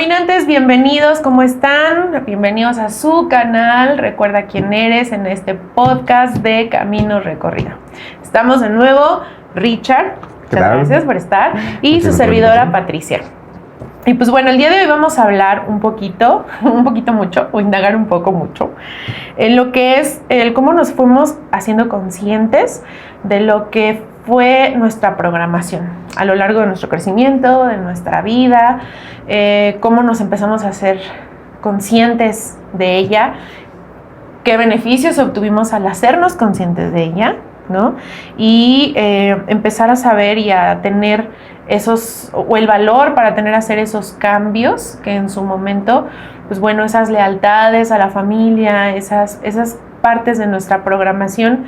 Caminantes, bienvenidos, ¿cómo están? Bienvenidos a su canal. Recuerda quién eres en este podcast de Camino Recorrido. Estamos de nuevo, Richard, muchas gracias por estar, y su servidora Patricia. Y pues bueno, el día de hoy vamos a hablar un poquito mucho, o indagar un poco mucho, en lo que es el cómo nos fuimos haciendo conscientes de lo que fue nuestra programación a lo largo de nuestro crecimiento, de nuestra vida, cómo nos empezamos a hacer conscientes de ella, qué beneficios obtuvimos al hacernos conscientes de ella, ¿no? Y empezar a saber y a tener o el valor para hacer esos cambios que en su momento, pues bueno, esas lealtades a la familia, esas partes de nuestra programación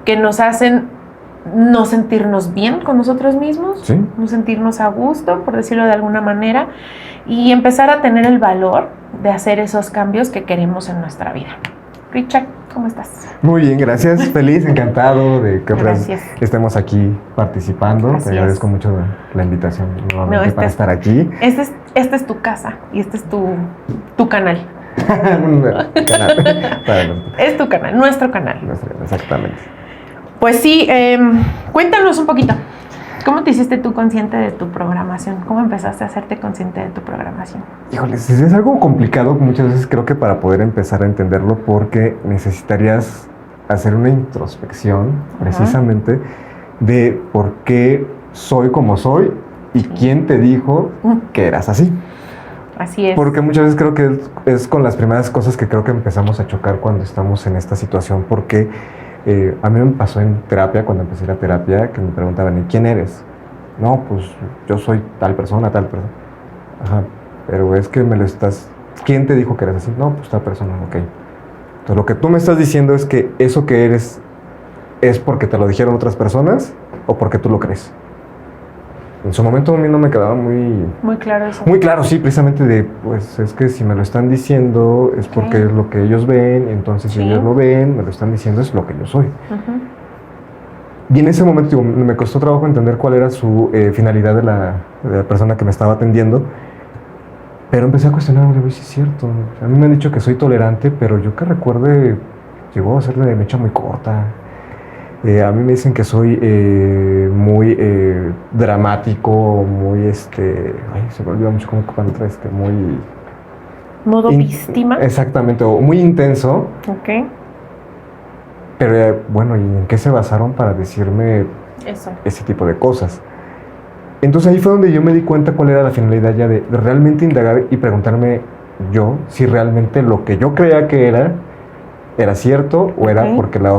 que nos hacen no sentirnos bien con nosotros mismos, ¿sí? No sentirnos a gusto, por decirlo de alguna manera, y empezar a tener el valor de hacer esos cambios que queremos en nuestra vida. Richard, ¿cómo estás? Muy bien, gracias. Feliz, encantado de que estemos aquí participando. Gracias. Te agradezco mucho la invitación nuevamente para estar aquí. Esta es tu casa y este es tu canal. Es tu canal, nuestro canal. Exactamente. Pues sí, cuéntanos un poquito. ¿Cómo te hiciste tú consciente de tu programación? ¿Cómo empezaste a hacerte consciente de tu programación? Híjoles, es algo complicado muchas veces, creo que para poder empezar a entenderlo, porque necesitarías hacer una introspección precisamente de por qué soy como soy y quién te dijo que eras así. Así es. Porque muchas veces creo que es con las primeras cosas que creo que empezamos a chocar cuando estamos en esta situación, porque a mí me pasó en terapia, cuando empecé la terapia, que me preguntaban, ¿y quién eres? No, pues yo soy tal persona. Ajá, pero es que ¿quién te dijo que eres así? No, pues tal persona, ok. Entonces lo que tú me estás diciendo es que eso que eres es porque te lo dijeron otras personas o porque tú lo crees. En su momento a mí no me quedaba muy claro eso. Muy claro, sí, precisamente pues es que si me lo están diciendo es porque es lo que ellos ven, entonces si ellos lo ven, me lo están diciendo, es lo que yo soy. Y en ese momento me costó trabajo entender cuál era su finalidad de la persona que me estaba atendiendo, pero empecé a cuestionar, sí es cierto, a mí me han dicho que soy tolerante, pero yo que recuerde, llegó a ser de mecha muy corta. A mí me dicen que soy muy dramático, muy se me olvida mucho cómo ocupan muy... ¿Modo víctima? Exactamente, o muy intenso. Ok. Pero bueno, ¿y en qué se basaron para decirme ese tipo de cosas? Entonces ahí fue donde yo me di cuenta cuál era la finalidad ya de realmente indagar y preguntarme yo si realmente lo que yo creía que era cierto o era porque era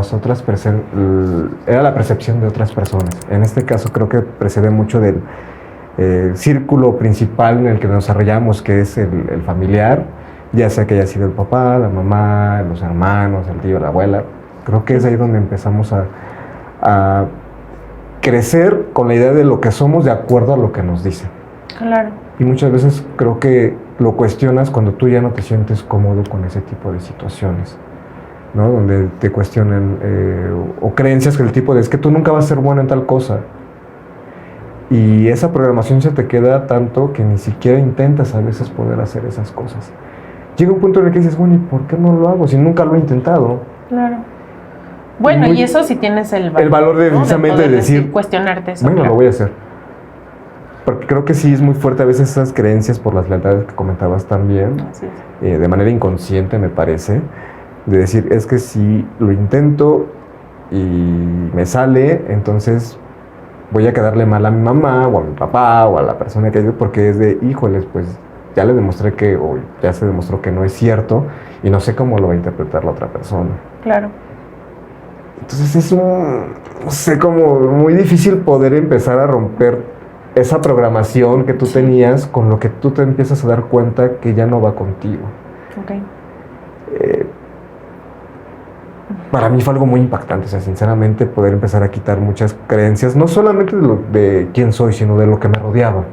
la percepción de otras personas. En este caso creo que precede mucho del círculo principal en el que nos desarrollamos, que es el familiar, ya sea que haya sido el papá, la mamá, los hermanos, el tío, la abuela. Creo que es ahí donde empezamos a crecer con la idea de lo que somos de acuerdo a lo que nos dicen. Claro. Y muchas veces creo que lo cuestionas cuando tú ya no te sientes cómodo con ese tipo de situaciones, ¿no? Donde te cuestionan o creencias del tipo de es que tú nunca vas a ser bueno en tal cosa, y esa programación se te queda tanto que ni siquiera intentas a veces poder hacer esas cosas. Llega un punto en el que dices, bueno, ¿y por qué no lo hago si nunca lo he intentado? Claro. Bueno, y eso sí tienes el valor de, ¿no?, precisamente de decir, cuestionarte eso. Bueno, lo voy a hacer. Porque creo que sí es muy fuerte a veces esas creencias por las lealtades que comentabas también. Así es. De manera inconsciente, me parece, de decir, es que si lo intento y me sale, entonces voy a quedarle mal a mi mamá o a mi papá o a la persona que yo, porque es de, híjoles, pues ya le demostré o ya se demostró que no es cierto y no sé cómo lo va a interpretar la otra persona. Claro. Entonces es no sé, como muy difícil poder empezar a romper esa programación que tú tenías con lo que tú te empiezas a dar cuenta que ya no va contigo. Okay. Para mí fue algo muy impactante, o sea, sinceramente poder empezar a quitar muchas creencias, no solamente de quién soy, sino de lo que me rodeaba.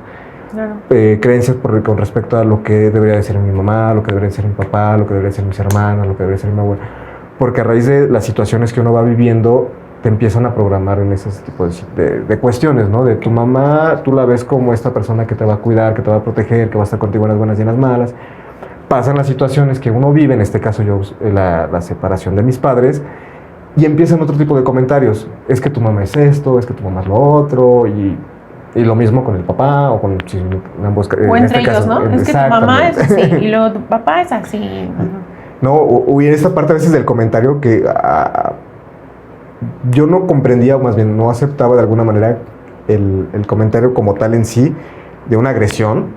Claro. Creencias con respecto a lo que debería de ser mi mamá, lo que debería de ser mi papá, lo que debería de ser mis hermanas, lo que debería de ser mi abuela. Porque a raíz de las situaciones que uno va viviendo, te empiezan a programar en ese tipo de cuestiones, ¿no? De tu mamá, tú la ves como esta persona que te va a cuidar, que te va a proteger, que va a estar contigo en las buenas y en las malas. Pasan las situaciones que uno vive, en este caso yo, la separación de mis padres, y empiezan otro tipo de comentarios. Es que tu mamá es esto, es que tu mamá es lo otro, y lo mismo con el papá, o con ambos. O entre ellos, caso, ¿no? Es que tu mamá es así, y luego tu papá es así. No, o en esta parte a veces del comentario que yo no comprendía, o más bien no aceptaba de alguna manera el comentario como tal en sí, de una agresión,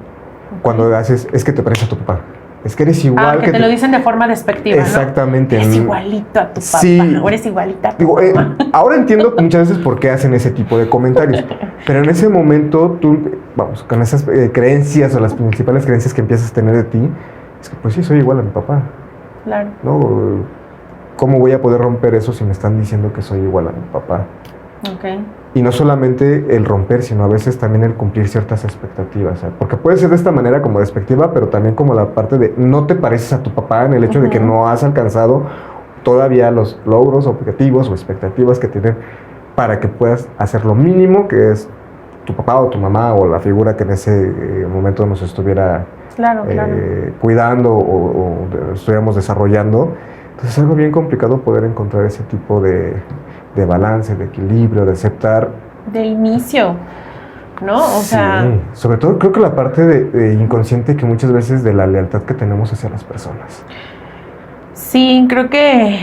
cuando haces, es que te parece a tu papá. Es que eres igual. Que te lo dicen de forma despectiva, exactamente, ¿no? Eres igualito a tu papá, sí. O eres igualita a tu mamá. Ahora entiendo muchas veces por qué hacen ese tipo de comentarios, pero en ese momento tú, vamos, con esas creencias o las principales creencias que empiezas a tener de ti, es que pues sí, soy igual a mi papá. Claro. ¿No? ¿Cómo voy a poder romper eso si me están diciendo que soy igual a mi papá? Okay. Y no solamente el romper, sino a veces también el cumplir ciertas expectativas, ¿sabes? Porque puede ser de esta manera como despectiva, pero también como la parte de no te pareces a tu papá, en el hecho de que no has alcanzado todavía los logros, objetivos o expectativas que tienen para que puedas hacer lo mínimo que es tu papá o tu mamá o la figura que en ese momento nos estuviera cuidando o estuviéramos desarrollando. Entonces es algo bien complicado poder encontrar ese tipo de balance, de equilibrio, de aceptar. De inicio, ¿no? O sea... Sí, sobre todo creo que la parte de inconsciente que muchas veces de la lealtad que tenemos hacia las personas. Sí, creo que,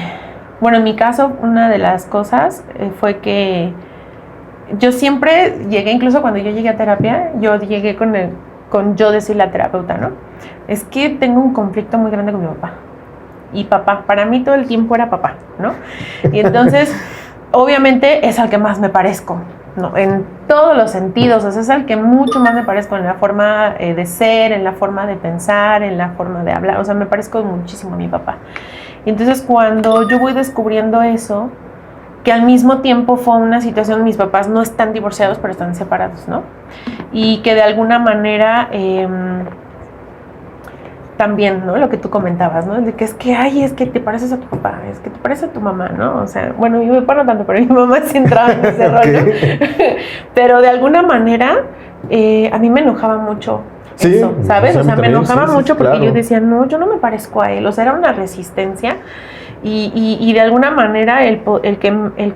bueno, en mi caso, una de las cosas fue que yo siempre llegué, incluso cuando yo llegué a terapia, yo llegué con yo decirle a la terapeuta, ¿no? Es que tengo un conflicto muy grande con mi papá. Y papá, para mí todo el tiempo era papá, ¿no? Y entonces, obviamente es al que más me parezco, ¿no? En todos los sentidos, o sea, es al que mucho más me parezco en la forma de ser, en la forma de pensar, en la forma de hablar, o sea, me parezco muchísimo a mi papá. Y entonces cuando yo voy descubriendo eso, que al mismo tiempo fue una situación, mis papás no están divorciados, pero están separados, ¿no? Y que de alguna manera... también, ¿no? Lo que tú comentabas, ¿no? De que es que te pareces a tu papá, es que te pareces a tu mamá, ¿no? O sea, bueno, mi papá no tanto, pero mi mamá sí entraba en ese rol, ¿no? Pero de alguna manera, a mí me enojaba mucho eso, ¿sabes? O sea, me enojaba mucho porque yo decía, no, yo no me parezco a él, o sea, era una resistencia y de alguna manera el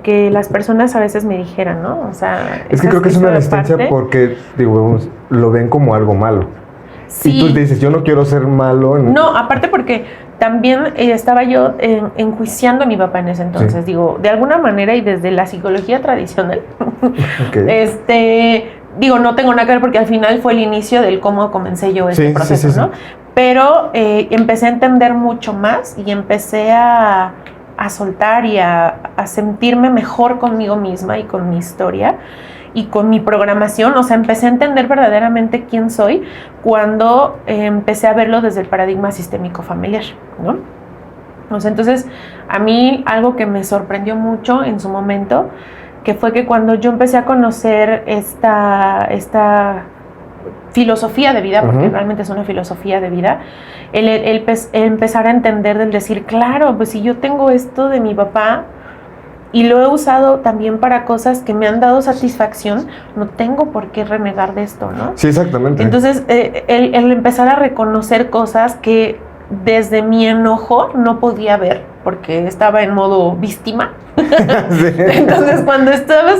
que las personas a veces me dijeran, ¿no? O sea... Es que creo que es una resistencia porque, digo, lo ven como algo malo. Sí. Y tú dices, yo no quiero ser malo. No, aparte porque también estaba yo enjuiciando a mi papá en ese entonces. Sí. Digo, de alguna manera y desde la psicología tradicional, digo, no tengo nada que ver porque al final fue el inicio del cómo comencé yo este proceso, ¿no? Pero empecé a entender mucho más y empecé a soltar y a sentirme mejor conmigo misma y con mi historia y con mi programación. O sea, empecé a entender verdaderamente quién soy cuando empecé a verlo desde el paradigma sistémico familiar, ¿no? O sea, entonces, a mí algo que me sorprendió mucho en su momento, que fue que cuando yo empecé a conocer esta filosofía de vida, porque realmente es una filosofía de vida, el empezar a entender del decir, claro, pues si yo tengo esto de mi papá, y lo he usado también para cosas que me han dado satisfacción, no tengo por qué renegar de esto, ¿no? Sí, exactamente. Entonces, el empezar a reconocer cosas que desde mi enojo no podía ver, porque estaba en modo víctima. Sí. Entonces,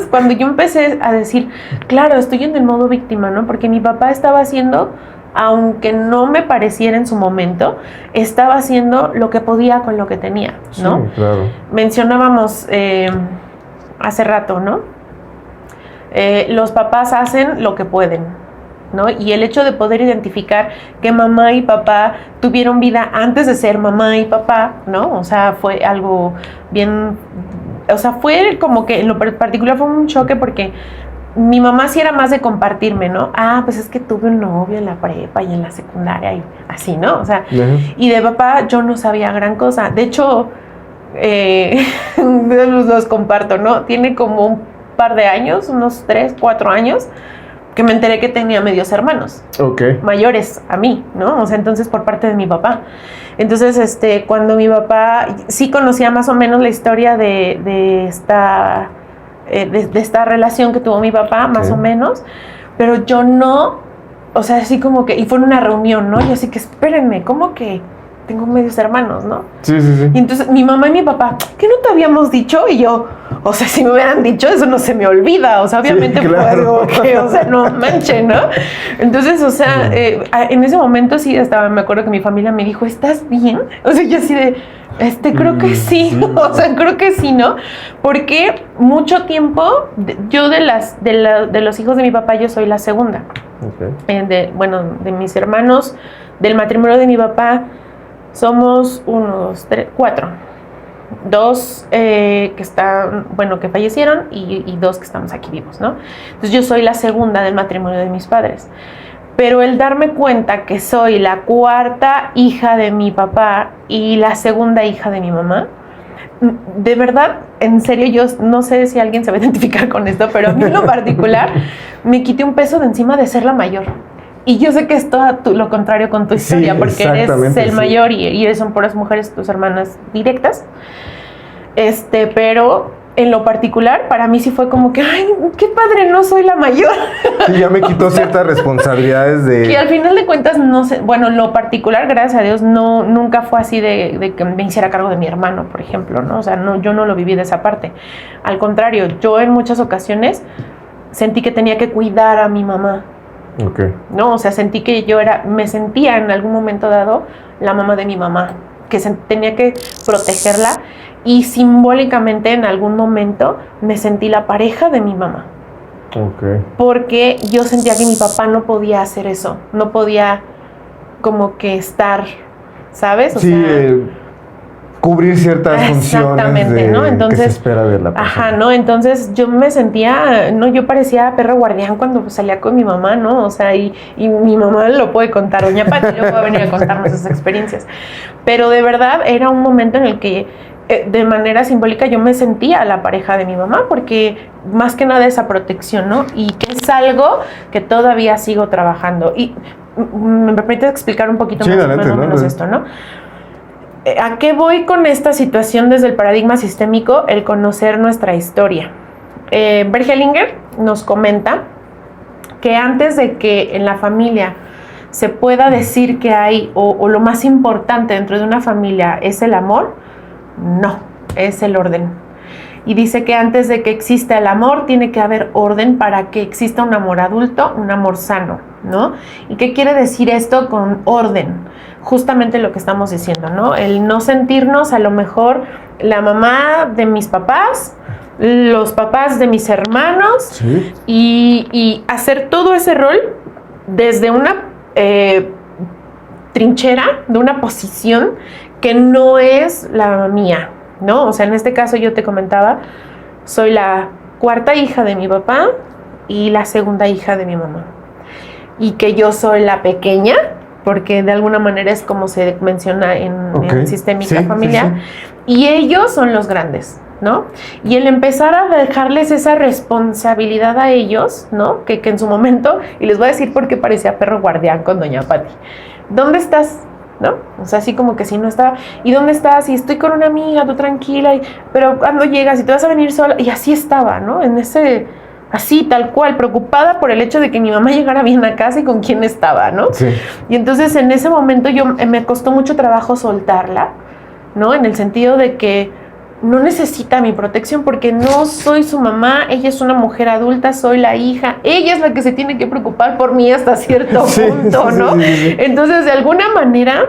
cuando yo empecé a decir, claro, estoy en el modo víctima, ¿no? Porque mi papá estaba haciendo, aunque no me pareciera en su momento, estaba haciendo lo que podía con lo que tenía, ¿no? Sí, claro. Mencionábamos hace rato, ¿no? Los papás hacen lo que pueden, ¿no? Y el hecho de poder identificar que mamá y papá tuvieron vida antes de ser mamá y papá, ¿no? O sea, fue algo bien... O sea, fue como que en lo particular fue un choque porque mi mamá sí era más de compartirme, ¿no? Ah, pues es que tuve un novio en la prepa y en la secundaria y así, ¿no? O sea, y de papá yo no sabía gran cosa. De hecho, los comparto, ¿no? Tiene como un par de años, unos 3, 4 años, que me enteré que tenía medios hermanos. Mayores a mí, ¿no? O sea, entonces por parte de mi papá. Entonces, cuando mi papá sí conocía más o menos la historia de esta de esta relación que tuvo mi papá, más o menos, pero yo no, o sea, así como que, y fue en una reunión, ¿no? Y así que, espérenme, ¿cómo que tengo medios hermanos, no? Sí. Y entonces mi mamá y mi papá, ¿qué no te habíamos dicho? Y yo, o sea, si me hubieran dicho eso no se me olvida, o sea, obviamente fue algo que, o sea, no manche, ¿no? Entonces, o sea, en ese momento sí, hasta me acuerdo que mi familia me dijo, ¿estás bien? O sea, yo así de, creo que sí, o sea, creo que sí, ¿no? Porque mucho tiempo, yo de los hijos de mi papá, yo soy la segunda. Okay. De mis hermanos, del matrimonio de mi papá, somos 4. 2 que están, que fallecieron y 2 que estamos aquí vivos, ¿no? Entonces yo soy la segunda del matrimonio de mis padres. Pero el darme cuenta que soy la 4ª hija de mi papá y la 2ª hija de mi mamá, de verdad, en serio, yo no sé si alguien se va a identificar con esto, pero a mí en lo particular me quité un peso de encima de ser la mayor. Y yo sé que es todo lo contrario con tu historia, porque eres el mayor y son puras mujeres tus hermanas directas. Pero en lo particular, para mí sí fue como que, ay, qué padre, no soy la mayor. Sí, ya me quitó ciertas responsabilidades de... Que al final de cuentas, no sé, lo particular, gracias a Dios, nunca fue así de que me hiciera cargo de mi hermano, por ejemplo, ¿no? O sea, yo no lo viví de esa parte. Al contrario, yo en muchas ocasiones sentí que tenía que cuidar a mi mamá. Okay. No, o sea, sentí que me sentía en algún momento dado la mamá de mi mamá, que tenía que protegerla, y simbólicamente en algún momento me sentí la pareja de mi mamá. Okay. Porque yo sentía que mi papá no podía hacer eso, no podía como que estar, ¿sabes? O sea, cubrir ciertas funciones ¿no? Entonces, que se espera de la persona. Ajá, ¿no? Entonces yo me sentía, no, yo parecía perro guardián cuando salía con mi mamá, ¿no? O sea, y mi mamá lo puede contar, doña Pati, yo puedo venir a contarnos esas experiencias. Pero de verdad era un momento en el que de manera simbólica yo me sentía la pareja de mi mamá, porque más que nada esa protección, ¿no? Y que es algo que todavía sigo trabajando. Y me permite explicar un poquito más o menos esto, ¿no? ¿A qué voy con esta situación desde el paradigma sistémico? El conocer nuestra historia. Bert Hellinger nos comenta que antes de que en la familia se pueda decir que hay, o lo más importante dentro de una familia es el amor, no, es el orden. Y dice que antes de que exista el amor tiene que haber orden para que exista un amor adulto, un amor sano, ¿no? ¿Y qué quiere decir esto con orden? Justamente lo que estamos diciendo, ¿no? El no sentirnos a lo mejor la mamá de mis papás, los papás de mis hermanos, ¿sí? y hacer todo ese rol desde una trinchera, de una posición que no es la mía, ¿no? O sea, en este caso yo te comentaba, soy la 4ª hija de mi papá y la 2ª hija de mi mamá. Y que yo soy la pequeña, porque de alguna manera es como se menciona en sistémica familiar, y ellos son los grandes, ¿no? Y el empezar a dejarles esa responsabilidad a ellos, ¿no? Que en su momento, y les voy a decir por qué parecía perro guardián con doña Pati. ¿Dónde estás? ¿No? O sea, así como que si no estaba, ¿y dónde estás? Y estoy con una amiga, tú tranquila, pero cuando llegas y te vas a venir sola, y así estaba, ¿no? En ese, así, tal cual, preocupada por el hecho de que mi mamá llegara bien a casa y con quién estaba, ¿no? Sí. Y entonces en ese momento me costó mucho trabajo soltarla, ¿no? En el sentido de que no necesita mi protección porque no soy su mamá, ella es una mujer adulta, soy la hija, ella es la que se tiene que preocupar por mí hasta cierto punto, ¿no? Sí. Entonces, de alguna manera,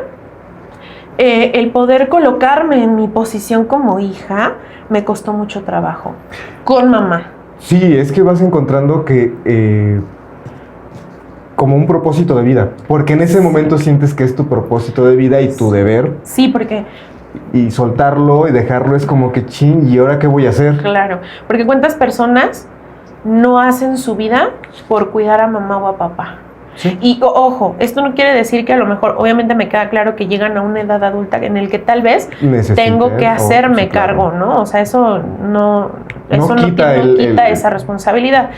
el poder colocarme en mi posición como hija me costó mucho trabajo con mamá. Sí, es que vas encontrando que como un propósito de vida, porque en ese momento sientes que es tu propósito de vida y tu deber. Sí, porque... Y soltarlo y dejarlo es como que chin, ¿y ahora qué voy a hacer? Claro, porque ¿cuántas personas no hacen su vida por cuidar a mamá o a papá? Sí. Y ojo, esto no quiere decir que a lo mejor, obviamente me queda claro que llegan a una edad adulta en el que tal vez tengo que hacerme cargo, ¿no? O sea, eso no quita esa responsabilidad.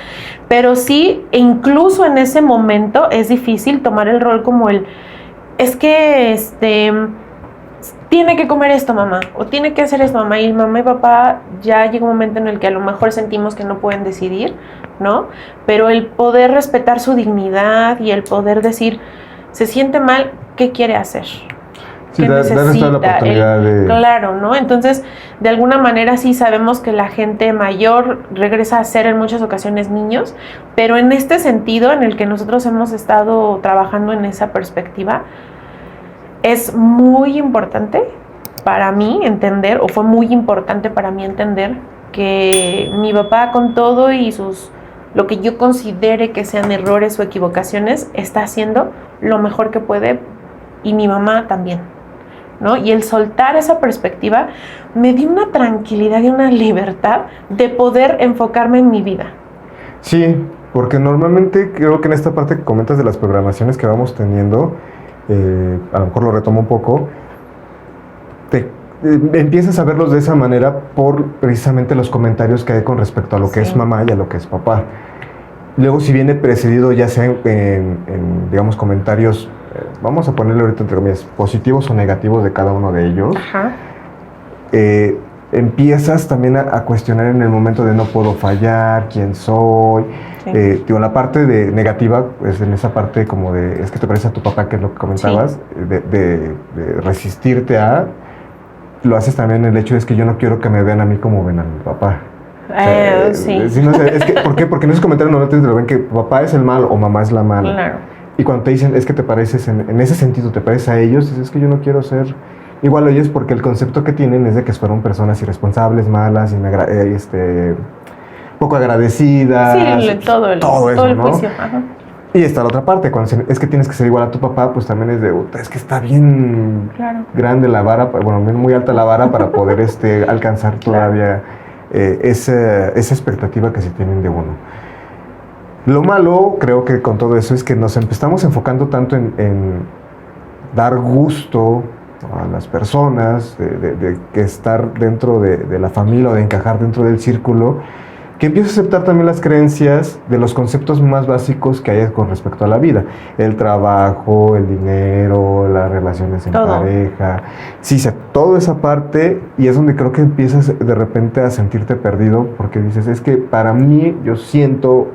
Pero sí, e incluso en ese momento es difícil tomar el rol como es que tiene que comer esto, mamá, o tiene que hacer esto, mamá, y mamá y papá ya llega un momento en el que a lo mejor sentimos que no pueden decidir, ¿no? Pero el poder respetar su dignidad y el poder decir, se siente mal, ¿qué quiere hacer? Sí, necesita la oportunidad de... Claro, ¿no? Entonces, de alguna manera sí sabemos que la gente mayor regresa a ser en muchas ocasiones niños, pero en este sentido en el que nosotros hemos estado trabajando en esa perspectiva, es muy importante para mí entender, o fue muy importante para mí entender, que mi papá, con todo y lo que yo considere que sean errores o equivocaciones, está haciendo lo mejor que puede, y mi mamá también, ¿no? Y el soltar esa perspectiva me dio una tranquilidad y una libertad de poder enfocarme en mi vida. Sí, porque normalmente creo que en esta parte que comentas de las programaciones que vamos teniendo, a lo mejor lo retomo un poco, empiezas a verlos de esa manera por precisamente los comentarios que hay con respecto a lo que es mamá y a lo que es papá. Luego, si viene precedido ya sea en digamos, comentarios, vamos a ponerle ahorita entre comillas, positivos o negativos de cada uno de ellos, empiezas también a cuestionar en el momento de no puedo fallar, quién soy. Digo, la parte de negativa es en esa parte como de, es que te parece a tu papá, que es lo que comentabas, de resistirte a, lo haces también el hecho es que yo no quiero que me vean a mí como ven a mi papá. Es que, ¿por qué? Porque en esos comentarios normalmente lo ven que papá es el malo o mamá es la mala. Claro. Y cuando te dicen, es que te pareces, en ese sentido, te pareces a ellos, es que yo no quiero ser igual a ellos, porque el concepto que tienen es de que fueron personas irresponsables, malas, poco agradecidas. Sí, todo eso, el ¿no? juicio. Ajá. Y está la otra parte, cuando dicen, es que tienes que ser igual a tu papá, pues también es de, es que está bien grande la vara, bueno, muy alta la vara para poder alcanzar todavía esa expectativa que se tienen de uno. Lo malo, creo que con todo eso, es que nos estamos enfocando tanto en dar gusto a las personas, de estar dentro de la familia o de encajar dentro del círculo, que empieza a aceptar también las creencias de los conceptos más básicos que hay con respecto a la vida. El trabajo, el dinero, las relaciones en pareja. Sí, toda esa parte, y es donde creo que empiezas de repente a sentirte perdido, porque dices, es que para mí yo siento,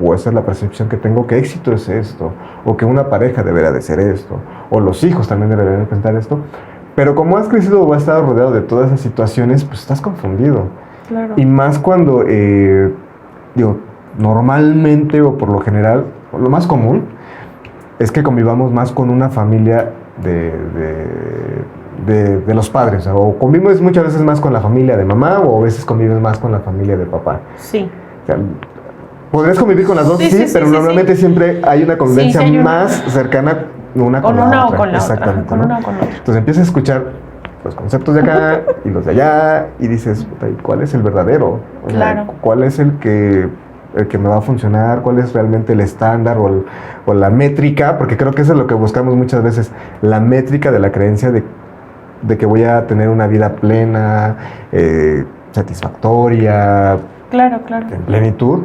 o esa es la percepción que tengo, que éxito es esto, o que una pareja debería de ser esto, o los hijos también deberían pensar esto. Pero como has crecido o has estado rodeado de todas esas situaciones, pues estás confundido. Claro. Y más cuando, normalmente o por lo general, lo más común es que convivamos más con una familia de los padres, o convives muchas veces más con la familia de mamá, o a veces convives más con la familia de papá. Sí. O sea, podrías convivir con las dos, pero normalmente siempre hay una convivencia más cercana una con la otra. O con la exactamente, otra. Con una o con otra. Entonces empiezas a escuchar los conceptos de acá y los de allá, y dices, ¿cuál es el verdadero? O sea, ¿cuál es el que me va a funcionar? ¿Cuál es realmente el estándar o la métrica? Porque creo que eso es lo que buscamos muchas veces, la métrica de la creencia de que voy a tener una vida plena, satisfactoria, en plenitud.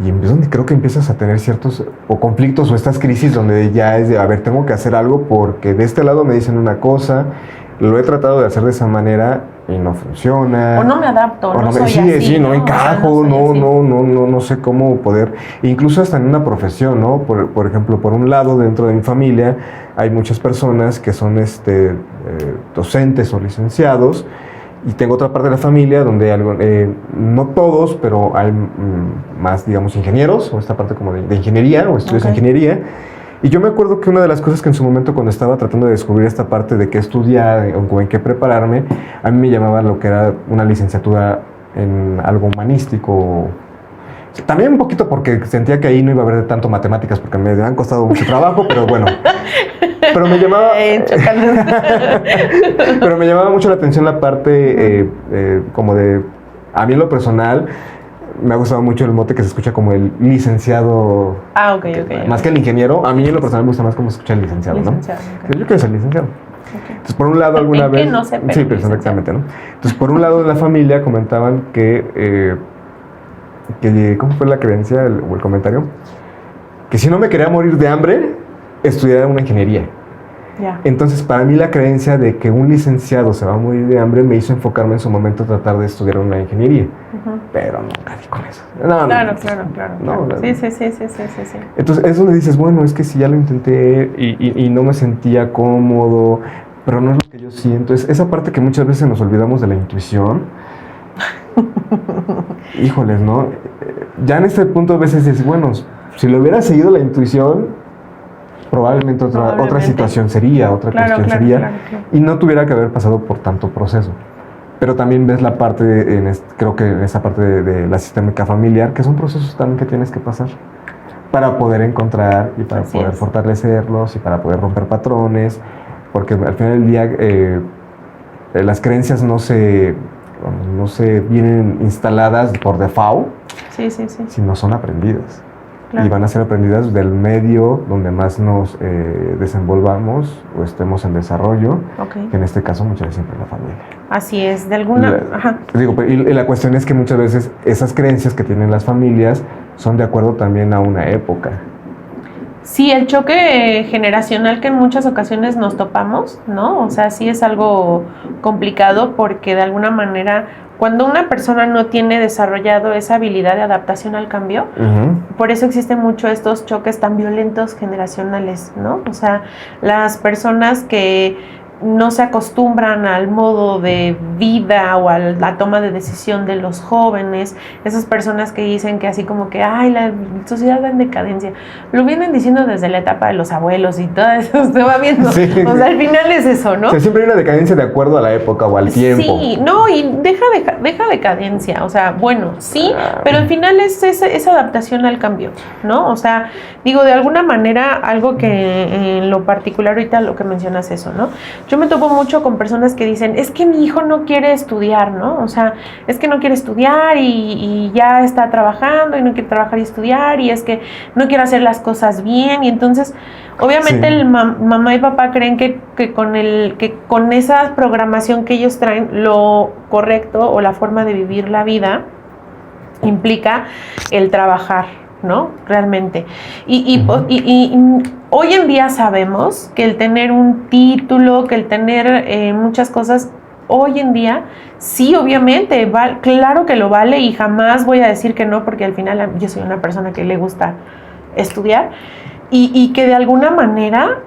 Y es donde creo que empiezas a tener ciertos conflictos o estas crisis donde ya es de, a ver, tengo que hacer algo porque de este lado me dicen una cosa, lo he tratado de hacer de esa manera y no funciona. O no me adapto, o no soy así. Sí, no encajo, no sé cómo poder. Incluso hasta en una profesión, ¿no? Por ejemplo, por un lado, dentro de mi familia hay muchas personas que son docentes o licenciados, y tengo otra parte de la familia donde no todos, pero hay más, digamos, ingenieros, o esta parte como de ingeniería, o estudios de ingeniería. Y yo me acuerdo que una de las cosas que en su momento, cuando estaba tratando de descubrir esta parte de qué estudiar o en qué prepararme, a mí me llamaba lo que era una licenciatura en algo humanístico. También un poquito porque sentía que ahí no iba a haber tanto matemáticas, porque me han costado mucho trabajo, pero bueno. Pero me llamaba... pero me llamaba mucho la atención la parte como de... A mí en lo personal me ha gustado mucho el mote que se escucha como el licenciado. Más que el ingeniero. A mí en lo personal me gusta más como escuchar el licenciado, ¿no? Yo quiero ser licenciado. Entonces, por un lado, alguna vez... no sé, pero sí, perfectamente, ¿no? Entonces, por un lado de la familia comentaban que ¿cómo fue la creencia o el comentario? Que si no me quería morir de hambre, estudiara una ingeniería. Entonces, para mí la creencia de que un licenciado se va a morir de hambre me hizo enfocarme en su momento a tratar de estudiar una ingeniería. Pero nunca di con eso. Claro. Sí. Entonces, es donde dices, bueno, es que si ya lo intenté y no me sentía cómodo, pero no es lo que yo siento. Es esa parte que muchas veces nos olvidamos de la intuición. Híjoles, ¿no? Ya en este punto a veces dices, bueno, si lo hubiera seguido la intuición, probablemente otra situación sería, otra cuestión sería, claro. Y no tuviera que haber pasado por tanto proceso. Pero también ves la parte, creo que en esa parte de la sistémica familiar, que son procesos también que tienes que pasar para poder encontrar y para poder fortalecerlos y para poder romper patrones, porque al final del día las creencias no se vienen instaladas por default, sino son aprendidas. Claro. Y van a ser aprendidas del medio donde más nos desenvolvamos o estemos en desarrollo, que en este caso muchas veces siempre la familia. Así es, de alguna... Y la cuestión es que muchas veces esas creencias que tienen las familias son de acuerdo también a una época. Sí, el choque generacional que en muchas ocasiones nos topamos, ¿no? O sea, sí es algo complicado porque de alguna manera... Cuando una persona no tiene desarrollado esa habilidad de adaptación al cambio, por eso existen mucho estos choques tan violentos generacionales, ¿no? O sea, las personas que no se acostumbran al modo de vida o a la toma de decisión de los jóvenes, esas personas que dicen que así como que, ay, la sociedad va en decadencia, lo vienen diciendo desde la etapa de los abuelos y todo eso se va viendo, sí. O sea, al final es eso, ¿no? O sea, siempre hay una decadencia de acuerdo a la época o al tiempo. Sí, no, y deja decadencia, o sea, bueno, sí, pero al final es esa adaptación al cambio, ¿no? O sea, digo, de alguna manera, algo que en lo particular ahorita lo que mencionas eso, ¿no? Yo me topo mucho con personas que dicen, es que mi hijo no quiere estudiar, ¿no? O sea, es que no quiere estudiar y ya está trabajando y no quiere trabajar y estudiar y es que no quiere hacer las cosas bien y entonces, obviamente el mamá y papá creen que con esa programación que ellos traen, lo correcto o la forma de vivir la vida implica el trabajar, ¿no? Realmente. Y hoy en día sabemos que el tener un título, que el tener muchas cosas, hoy en día, sí, obviamente, claro que lo vale y jamás voy a decir que no, porque al final yo soy una persona que le gusta estudiar y que de alguna manera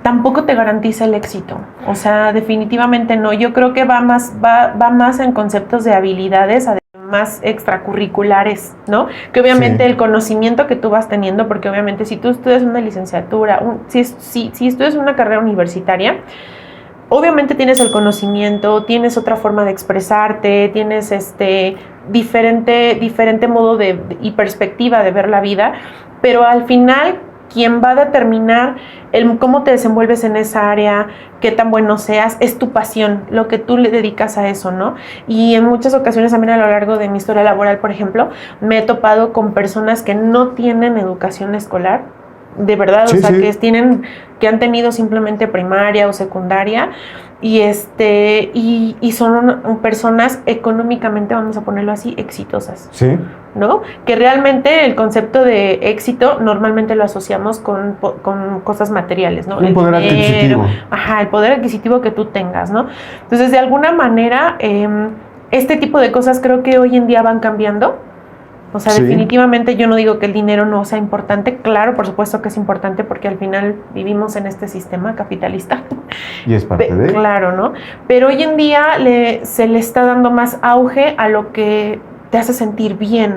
tampoco te garantiza el éxito. O sea, definitivamente no. Yo creo que va más en conceptos de habilidades, más extracurriculares, ¿no? Que obviamente el conocimiento que tú vas teniendo, porque obviamente si tú estudias una licenciatura, si estudias una carrera universitaria, obviamente tienes el conocimiento, tienes otra forma de expresarte, tienes diferente modo y perspectiva de ver la vida, pero al final quien va a determinar cómo te desenvuelves en esa área, qué tan bueno seas, es tu pasión, lo que tú le dedicas a eso, ¿no? Y en muchas ocasiones también a lo largo de mi historia laboral, por ejemplo, me he topado con personas que no tienen educación escolar, de verdad, o sea, que han tenido simplemente primaria o secundaria y son personas económicamente, vamos a ponerlo así, exitosas. Sí. ¿No? Que realmente el concepto de éxito normalmente lo asociamos con cosas materiales, ¿no? Un poder adquisitivo. Ajá, el poder adquisitivo que tú tengas, ¿no? Entonces, de alguna manera, este tipo de cosas creo que hoy en día van cambiando. O sea, definitivamente yo no digo que el dinero no sea importante. Claro, por supuesto que es importante porque al final vivimos en este sistema capitalista. Y es parte de... Claro, ¿no? Pero hoy en día se le está dando más auge a lo que te hace sentir bien,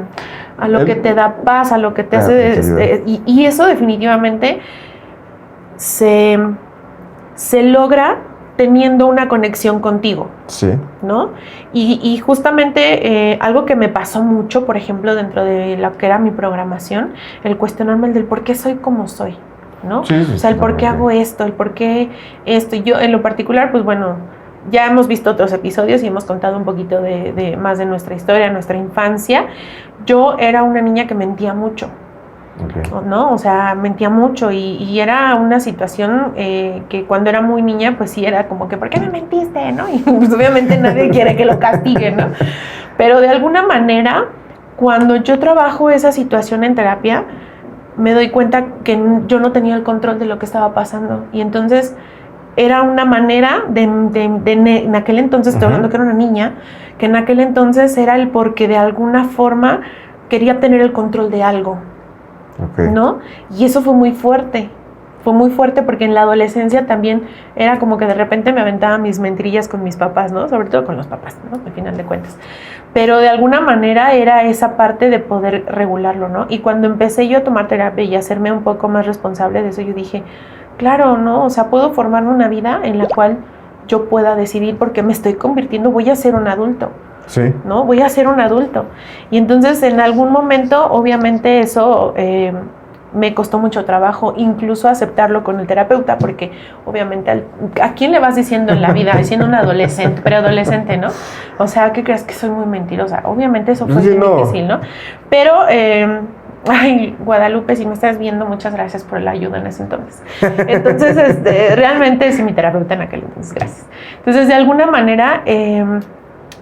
a lo que te da paz, a lo que te hace... Y eso definitivamente se logra teniendo una conexión contigo. Sí. ¿No? Y justamente algo que me pasó mucho, por ejemplo, dentro de lo que era mi programación, el cuestionarme el del por qué soy como soy, ¿no? Sí, o sea, el por qué hago esto, el por qué esto. Y yo, en lo particular, pues bueno, ya hemos visto otros episodios y hemos contado un poquito más de nuestra historia, nuestra infancia. Yo era una niña que mentía mucho. Okay. ¿No? O sea, mentía mucho y era una situación que cuando era muy niña, pues sí era como que, ¿por qué me mentiste? ¿No? Y pues obviamente nadie quiere que lo castigue, ¿no? Pero de alguna manera, cuando yo trabajo esa situación en terapia, me doy cuenta que yo no tenía el control de lo que estaba pasando. Y entonces era una manera en aquel entonces, estoy hablando que era una niña, que en aquel entonces era el porque de alguna forma quería tener el control de algo, ¿no? Y eso fue muy fuerte porque en la adolescencia también era como que de repente me aventaba mis mentirillas con mis papás, ¿no? Sobre todo con los papás, ¿no? Al final de cuentas. Pero de alguna manera era esa parte de poder regularlo, ¿no? Y cuando empecé yo a tomar terapia y a hacerme un poco más responsable de eso, yo dije, claro, ¿no? O sea, puedo formarme una vida en la cual yo pueda decidir porque me estoy convirtiendo, voy a ser un adulto. Sí. ¿No? Voy a ser un adulto. Y entonces en algún momento, obviamente eso me costó mucho trabajo, incluso aceptarlo con el terapeuta, porque obviamente ¿a quién le vas diciendo en la vida? Siendo un adolescente, preadolescente, ¿no? O sea, ¿qué crees? Que soy muy mentirosa. Obviamente eso fue muy difícil, ¿no? Pero, ay, Guadalupe, si me estás viendo, muchas gracias por la ayuda en ese entonces. Entonces, realmente es mi terapeuta en aquel entonces, gracias. Entonces, de alguna manera,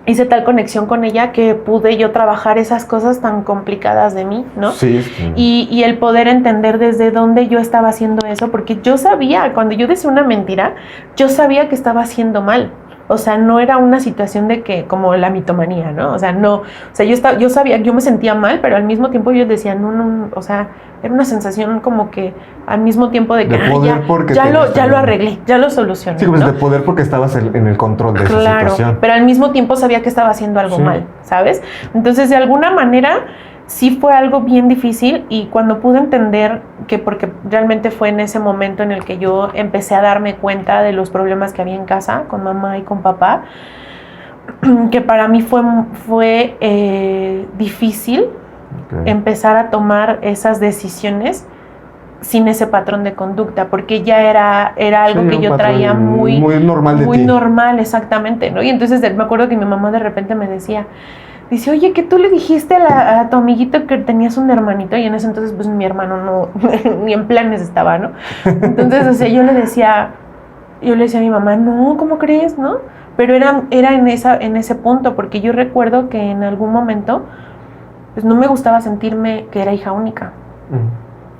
hice tal conexión con ella que pude yo trabajar esas cosas tan complicadas de mí, ¿no? Sí. Y el poder entender desde dónde yo estaba haciendo eso, porque yo sabía, cuando yo decía una mentira, yo sabía que estaba haciendo mal. O sea, no era una situación de que, como la mitomanía, ¿no? O sea, no, o sea, yo sabía, yo me sentía mal, pero al mismo tiempo yo decía, no, o sea, era una sensación como que al mismo tiempo de que ya lo arreglé, ya lo solucioné. Sí, pues, ¿no? de poder porque estabas en el control de esa situación. Pero al mismo tiempo sabía que estaba haciendo algo mal, ¿sabes? Entonces, de alguna manera, sí fue algo bien difícil, y cuando pude entender que, porque realmente fue en ese momento en el que yo empecé a darme cuenta de los problemas que había en casa con mamá y con papá, que para mí fue difícil empezar a tomar esas decisiones sin ese patrón de conducta, porque ya era algo que yo traía muy normal de muy ti. Normal, exactamente, ¿no? Y entonces me acuerdo que mi mamá de repente me decía, dice, oye, que tú le dijiste a tu amiguito que tenías un hermanito, y en ese entonces pues mi hermano no, ni en planes estaba, ¿no? Entonces, o sea, yo le decía a mi mamá, no, ¿cómo crees, no? Pero era en ese punto, porque yo recuerdo que en algún momento pues no me gustaba sentirme que era hija única,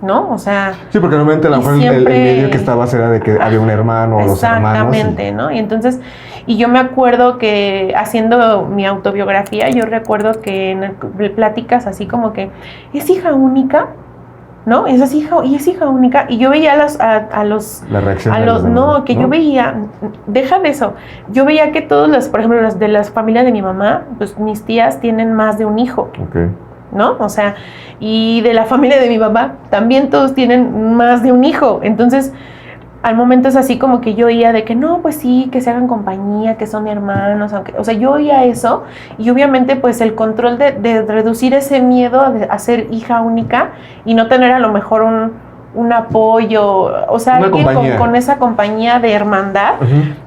¿no? O sea... Sí, porque normalmente el medio que estabas era de que había un hermano o los hermanos. Exactamente, ¿no? Y entonces, y yo me acuerdo que haciendo mi autobiografía, yo recuerdo que en pláticas así como que, ¿es hija única? ¿No? Es hija única. Y yo veía a los la reacción yo veía, deja de eso, yo veía que todos los, por ejemplo, las de las familias de mi mamá, pues mis tías tienen más de un hijo. ¿No? O sea, y de la familia de mi papá también todos tienen más de un hijo. Entonces, al momento es así como que yo oía de que no, pues sí, que se hagan compañía, que son hermanos, o sea, yo oía eso, y obviamente pues el control de reducir ese miedo a ser hija única y no tener a lo mejor un apoyo, o sea, alguien con esa compañía de hermandad,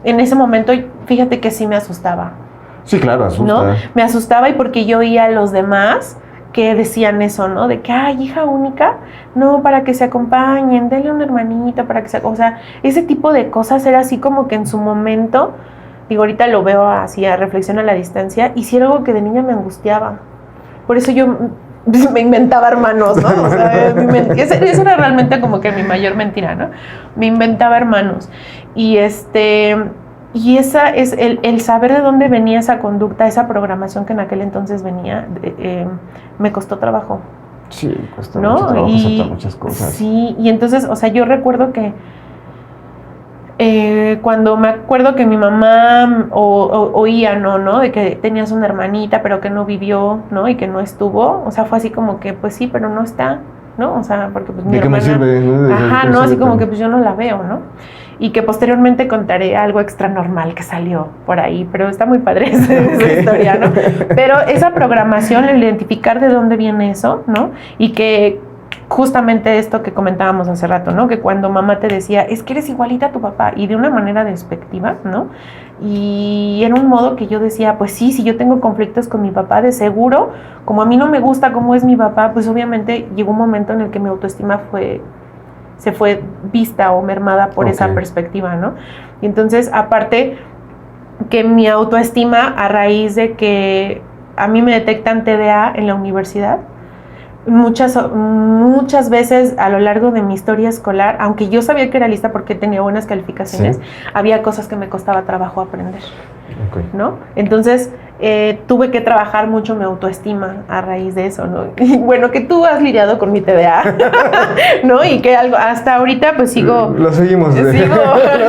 en ese momento, fíjate que sí me asustaba. Sí, claro, asusta. ¿No? Me asustaba, y porque yo oía a los demás que decían eso, ¿no? De que, ay, hija única, no, para que se acompañen, denle un hermanito, para que se... O sea, ese tipo de cosas era así como que en su momento, digo, ahorita lo veo así a reflexión a la distancia, y sí era algo que de niña me angustiaba. Por eso yo me inventaba hermanos, ¿no? O sea, eso era realmente como que mi mayor mentira, ¿no? Me inventaba hermanos. Y y esa es el saber de dónde venía esa conducta, esa programación que en aquel entonces venía, me costó trabajo. Sí, cuesta mucho trabajo aceptar muchas cosas. Sí, y entonces, o sea, yo recuerdo que cuando me acuerdo que mi mamá oía, ¿no? De que tenías una hermanita, pero que no vivió, ¿no? Y que no estuvo, o sea, fue así como que, pues sí, pero no está, ¿no? O sea, porque pues mi hermana... ¿De qué me sirve? Ajá, ¿no? Así como que pues yo no la veo, ¿no? Y que posteriormente contaré algo extra normal que salió por ahí, pero está muy padre esa historia, ¿no? Pero esa programación, el identificar de dónde viene eso, ¿no? Y que justamente esto que comentábamos hace rato, ¿no? Que cuando mamá te decía, es que eres igualita a tu papá, y de una manera despectiva, ¿no? Y era un modo que yo decía, pues sí, si yo tengo conflictos con mi papá, de seguro, como a mí no me gusta cómo es mi papá, pues obviamente llegó un momento en el que mi autoestima se fue vista o mermada por esa perspectiva, ¿no? Y entonces, aparte que mi autoestima, a raíz de que a mí me detectan TDA en la universidad, muchas veces a lo largo de mi historia escolar, aunque yo sabía que era lista porque tenía buenas calificaciones, había cosas que me costaba trabajo aprender, ¿no? Entonces, tuve que trabajar mucho mi autoestima a raíz de eso, ¿no? Y bueno, que tú has lidiado con mi TDA, ¿no? Y que hasta ahorita pues sigo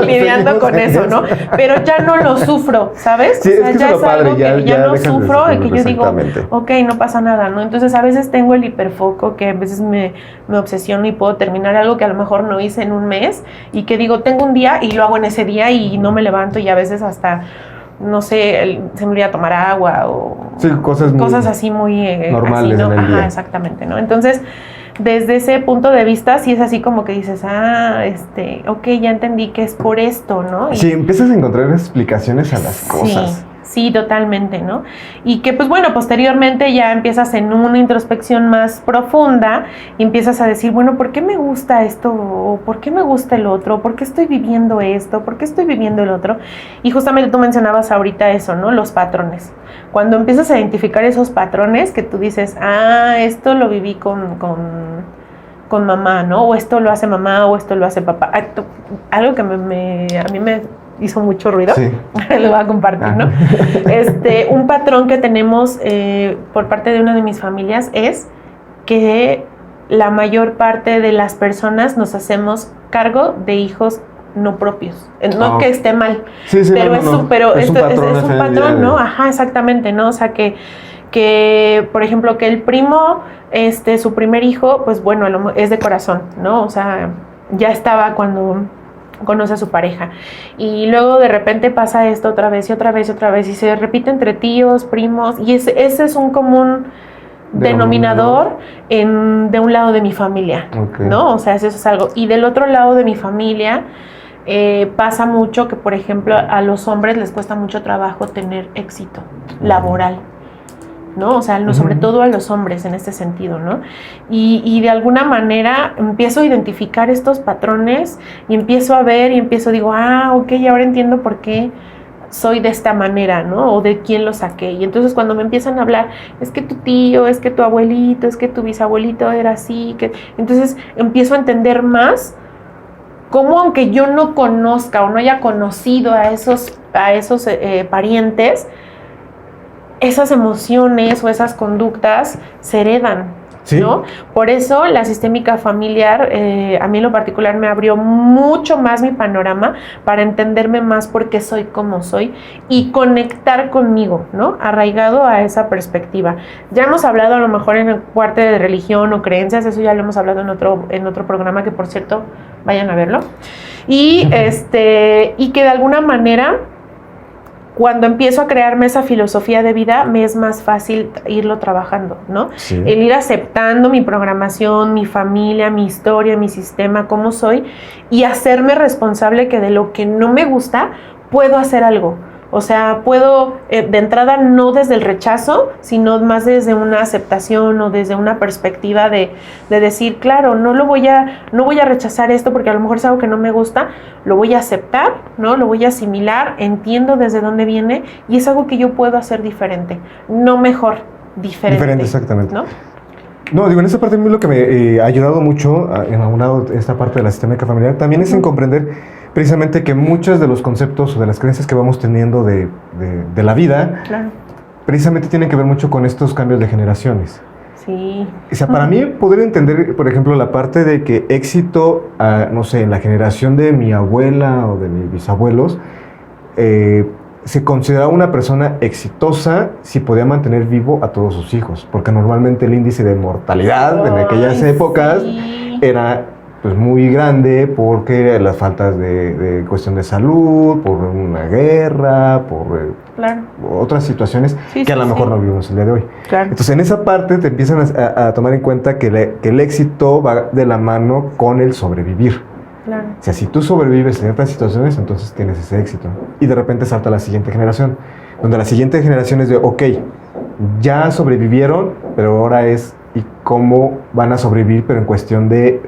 lidiando con eso, ¿no? Pero ya no lo sufro, ¿sabes? Sí, o sea, es que ya es algo que ya no sufro y que yo digo, ok, no pasa nada, ¿no? Entonces a veces tengo el hiperfoco que a veces me obsesiono y puedo terminar algo que a lo mejor no hice en un mes y que digo, tengo un día y lo hago en ese día y no me levanto y a veces hasta no sé, se me olvida tomar agua o cosas así muy normales así, ¿no? en el día. Exactamente, ¿no? Entonces, desde ese punto de vista, sí es así como que dices, ok, ya entendí que es por esto, ¿no? Sí, empiezas a encontrar explicaciones a las cosas. Sí, totalmente, ¿no? Y que pues bueno, posteriormente ya empiezas en una introspección más profunda y empiezas a decir, bueno, ¿por qué me gusta esto? ¿O por qué me gusta el otro? ¿Por qué estoy viviendo esto? ¿Por qué estoy viviendo el otro? Y justamente tú mencionabas ahorita eso, ¿no? Los patrones. Cuando empiezas a identificar esos patrones que tú dices, esto lo viví con mamá, ¿no? O esto lo hace mamá o esto lo hace papá. Algo que a mí me hizo mucho ruido, lo voy a compartir, ¿no? Un patrón que tenemos por parte de una de mis familias es que la mayor parte de las personas nos hacemos cargo de hijos no propios. No que esté mal, pero es un patrón, ¿no? Ajá, exactamente, ¿no? O sea, que por ejemplo, que el primo, su primer hijo, pues bueno, es de corazón, ¿no? O sea, ya estaba cuando conoce a su pareja y luego de repente pasa esto otra vez y otra vez y otra vez y se repite entre tíos, primos y ese es un común denominador de un lado de mi familia, ¿no? O sea, eso es algo. Y del otro lado de mi familia pasa mucho que, por ejemplo, a los hombres les cuesta mucho trabajo tener éxito laboral, ¿no? O sea, sobre todo a los hombres en este sentido, ¿no? Y de alguna manera empiezo a identificar estos patrones y empiezo a ver y digo, ok, ahora entiendo por qué soy de esta manera, ¿no? O de quién lo saqué. Y entonces cuando me empiezan a hablar, es que tu tío, es que tu abuelito, es que tu bisabuelito era así, entonces empiezo a entender más cómo, aunque yo no conozca o no haya conocido a esos parientes, esas emociones o esas conductas se heredan, ¿no? Por eso la sistémica familiar, a mí en lo particular me abrió mucho más mi panorama para entenderme más por qué soy como soy y conectar conmigo, ¿no? Arraigado a esa perspectiva. Ya hemos hablado a lo mejor en el parte de religión o creencias, eso ya lo hemos hablado en otro programa que, por cierto, vayan a verlo. Y que de alguna manera, cuando empiezo a crearme esa filosofía de vida, me es más fácil irlo trabajando, ¿no? El ir aceptando mi programación, mi familia, mi historia, mi sistema, cómo soy, y hacerme responsable que de lo que no me gusta, puedo hacer algo. O sea, puedo, de entrada, no desde el rechazo, sino más desde una aceptación o desde una perspectiva de decir, claro, no voy a rechazar esto porque a lo mejor es algo que no me gusta, lo voy a aceptar, ¿no? Lo voy a asimilar, entiendo desde dónde viene y es algo que yo puedo hacer diferente, no mejor, diferente. Diferente, exactamente. ¿No? No, digo, en esa parte a mí lo que me ha ayudado mucho, en aunado esta parte de la sistémica familiar, también es en comprender precisamente que muchos de los conceptos o de las creencias que vamos teniendo de la vida, precisamente tienen que ver mucho con estos cambios de generaciones. Sí. O sea, para mí poder entender, por ejemplo, la parte de que éxito, no sé, en la generación de mi abuela o de mis bisabuelos, se consideraba una persona exitosa si podía mantener vivo a todos sus hijos, porque normalmente el índice de mortalidad en aquellas épocas era pues muy grande porque las faltas de cuestión de salud, por una guerra, por otras situaciones que a lo mejor no vivimos el día de hoy. Entonces en esa parte te empiezan a tomar en cuenta que el éxito va de la mano con el sobrevivir. O sea, si tú sobrevives en ciertas situaciones, entonces tienes ese éxito. Y de repente salta la siguiente generación, donde la siguiente generación es de, ok, ya sobrevivieron, pero ahora es, ¿y cómo van a sobrevivir? Pero en cuestión de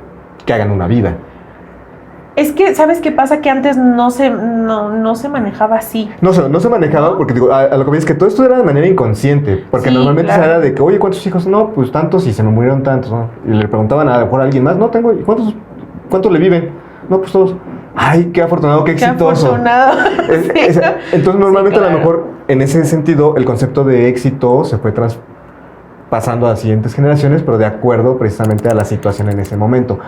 que hagan una vida. Es que, ¿sabes qué pasa? Que antes no se manejaba así. No se manejaba porque, digo, a lo que me es que todo esto era de manera inconsciente. Porque Sí, normalmente claro. era de que, oye, ¿cuántos hijos? No, pues tantos y se me murieron tantos, ¿no? Y le preguntaban a lo mejor a alguien más, no tengo, ¿y cuántos le viven? No, pues todos. Ay, qué afortunado, qué exitoso. Qué afortunado. Sí. Entonces, normalmente, Sí, claro. a lo mejor, en ese sentido, el concepto de éxito se fue pasando a siguientes generaciones, pero de acuerdo precisamente a la situación en ese momento.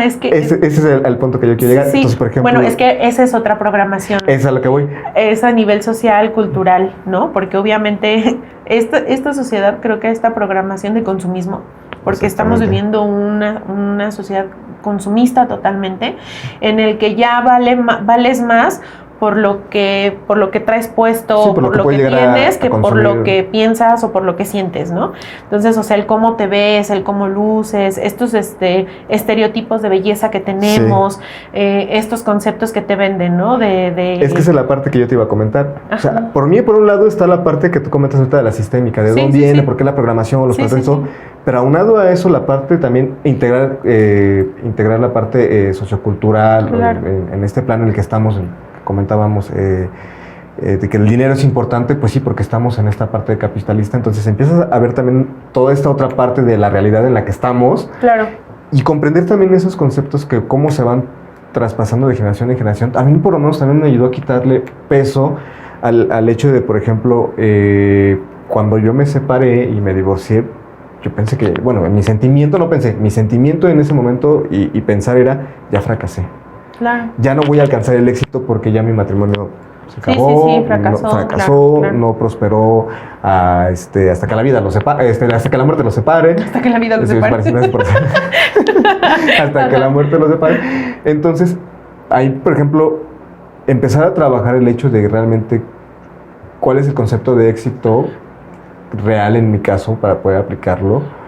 Es que... Ese es el punto que yo quiero llegar. Sí, Entonces, por ejemplo... Bueno, es que esa es otra programación. Es a lo que voy. Es a nivel social, cultural, ¿no? Porque obviamente esta sociedad, creo que esta programación de consumismo, porque estamos viviendo una sociedad consumista totalmente, en el que ya vales más por lo que traes puesto, sí, por lo que tienes, que por lo que piensas o por lo que sientes, ¿no? Entonces, o sea, el cómo te ves, el cómo luces, estos estereotipos de belleza que tenemos, sí. Estos conceptos que te venden, ¿no? Es que esa es la parte que yo te iba a comentar. Ajá. O sea, por mí, por un lado, está la parte que tú comentas ahorita de la sistémica, de dónde viene, por qué la programación, los patrones, todo. Pero aunado a eso, la parte también integrar la parte sociocultural, claro. en este plano en el que estamos, comentábamos de que el dinero es importante, pues sí, porque estamos en esta parte capitalista, entonces empiezas a ver también toda esta otra parte de la realidad en la que estamos. Claro. Y comprender también esos conceptos que cómo se van traspasando de generación en generación. A mí por lo menos también me ayudó a quitarle peso al hecho de, por ejemplo, cuando yo me separé y me divorcié, yo pensé que, bueno, mi sentimiento en ese momento y pensar era, ya fracasé. Claro. Ya no voy a alcanzar el éxito porque ya mi matrimonio se acabó, fracasó, claro. No prosperó hasta que la vida lo separe, hasta que la muerte lo separe. Hasta que la vida lo separe. Hasta que la muerte lo separe. Entonces, ahí, por ejemplo, empezar a trabajar el hecho de realmente cuál es el concepto de éxito real en mi caso para poder aplicarlo.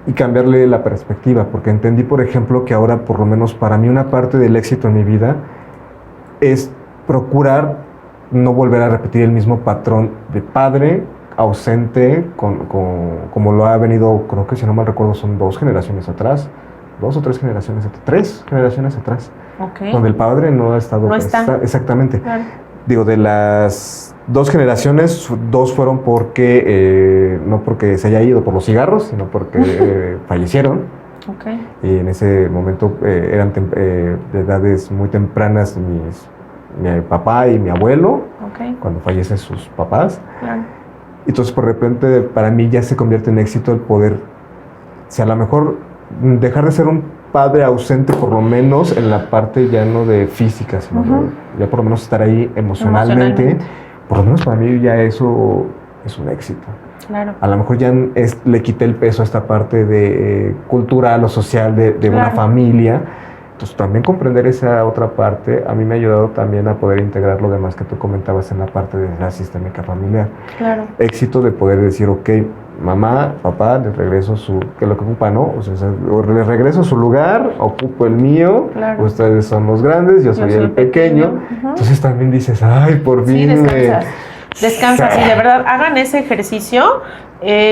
Y cambiarle la perspectiva, porque entendí, por ejemplo, que ahora, por lo menos para mí, una parte del éxito en mi vida es procurar no volver a repetir el mismo patrón de padre ausente, como lo ha venido, creo que si no mal recuerdo, son 2 generaciones atrás, 2 o 3 generaciones atrás, 3 generaciones atrás, okay. Donde el padre no ha estado... No está. Exactamente. Claro. Digo, de las 2 generaciones, 2 fueron porque, no porque se haya ido por los cigarros, sino porque fallecieron. Okay. Y en ese momento eran de edades muy tempranas mi papá y mi abuelo, okay. Cuando fallecen sus papás. Claro. Entonces, por repente, para mí ya se convierte en éxito el poder, si a lo mejor dejar de ser un padre ausente, por lo menos en la parte ya no de física, sino ya por lo menos estar ahí emocionalmente. Por lo menos para mí ya eso es un éxito. Claro. A lo mejor ya le quité el peso a esta parte de cultural o social de claro. Una familia. Entonces también comprender esa otra parte a mí me ha ayudado también a poder integrar lo demás que tú comentabas en la parte de la sistémica familiar. Claro. Éxito de poder decir, ok, mamá, papá, les regreso que lo que ocupa, ¿no? O sea, les regreso su lugar, ocupo el mío, claro. Ustedes son los grandes, yo soy el pequeño. Entonces también dices, ay, por fin Descansas y de verdad hagan ese ejercicio,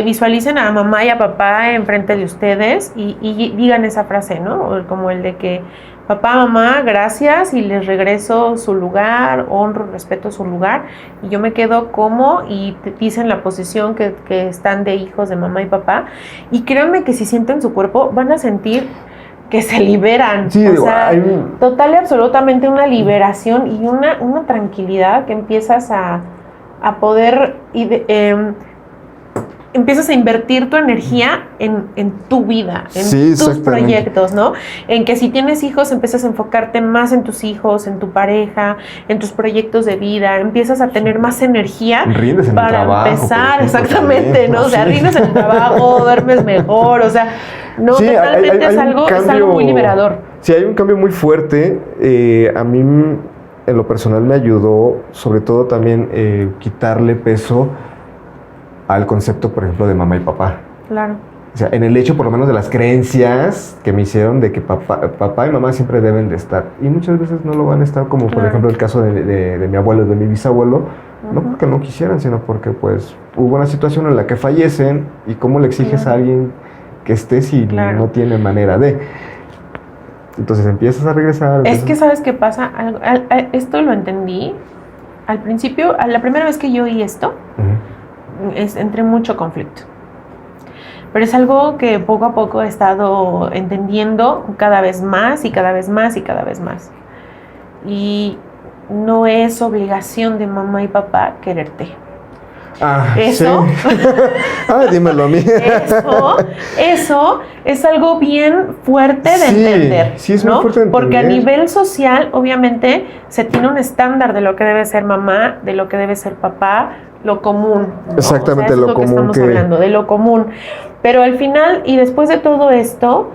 visualicen a mamá y a papá enfrente de ustedes y digan esa frase, ¿no? Como el de que papá, mamá, gracias y les regreso su lugar, honro, respeto su lugar y yo me quedo como y dicen la posición que están de hijos de mamá y papá y créanme que si sienten su cuerpo van a sentir que se liberan, sí, total y absolutamente una liberación y una tranquilidad que empiezas a poder empiezas a invertir tu energía en tu vida, en tus proyectos, ¿no? En que si tienes hijos, empiezas a enfocarte más en tus hijos, en tu pareja, en tus proyectos de vida, empiezas a tener más energía para empezar, exactamente, ¿no? O sea, rindes en el trabajo, duermes mejor, o sea, no, sí, totalmente es algo muy liberador. Sí, hay un cambio muy fuerte. A mí, en lo personal, me ayudó, sobre todo también, quitarle peso al concepto, por ejemplo, de mamá y papá. Claro. O sea, en el hecho, por lo menos, de las creencias que me hicieron de que papá y mamá siempre deben de estar. Y muchas veces no lo van a estar, como por ejemplo el caso de mi abuelo y de mi bisabuelo, no porque no quisieran, sino porque pues hubo una situación en la que fallecen y cómo le exiges a alguien que esté si no tiene manera de... Entonces empiezas a regresar. Es que, ¿sabes qué pasa? Esto lo entendí al principio, la primera vez que yo oí esto, entré en mucho conflicto. Pero es algo que poco a poco he estado entendiendo cada vez más y cada vez más y cada vez más. Y no es obligación de mamá y papá quererte. Eso, sí. Dímelo a mí. Eso es algo bien fuerte de entender. Sí, es muy fuerte de entender. Porque a nivel social, obviamente, se tiene un estándar de lo que debe ser mamá, de lo que debe ser papá, lo común, ¿no? Exactamente, o sea, lo común. Estamos hablando de lo común. Pero al final, y después de todo esto,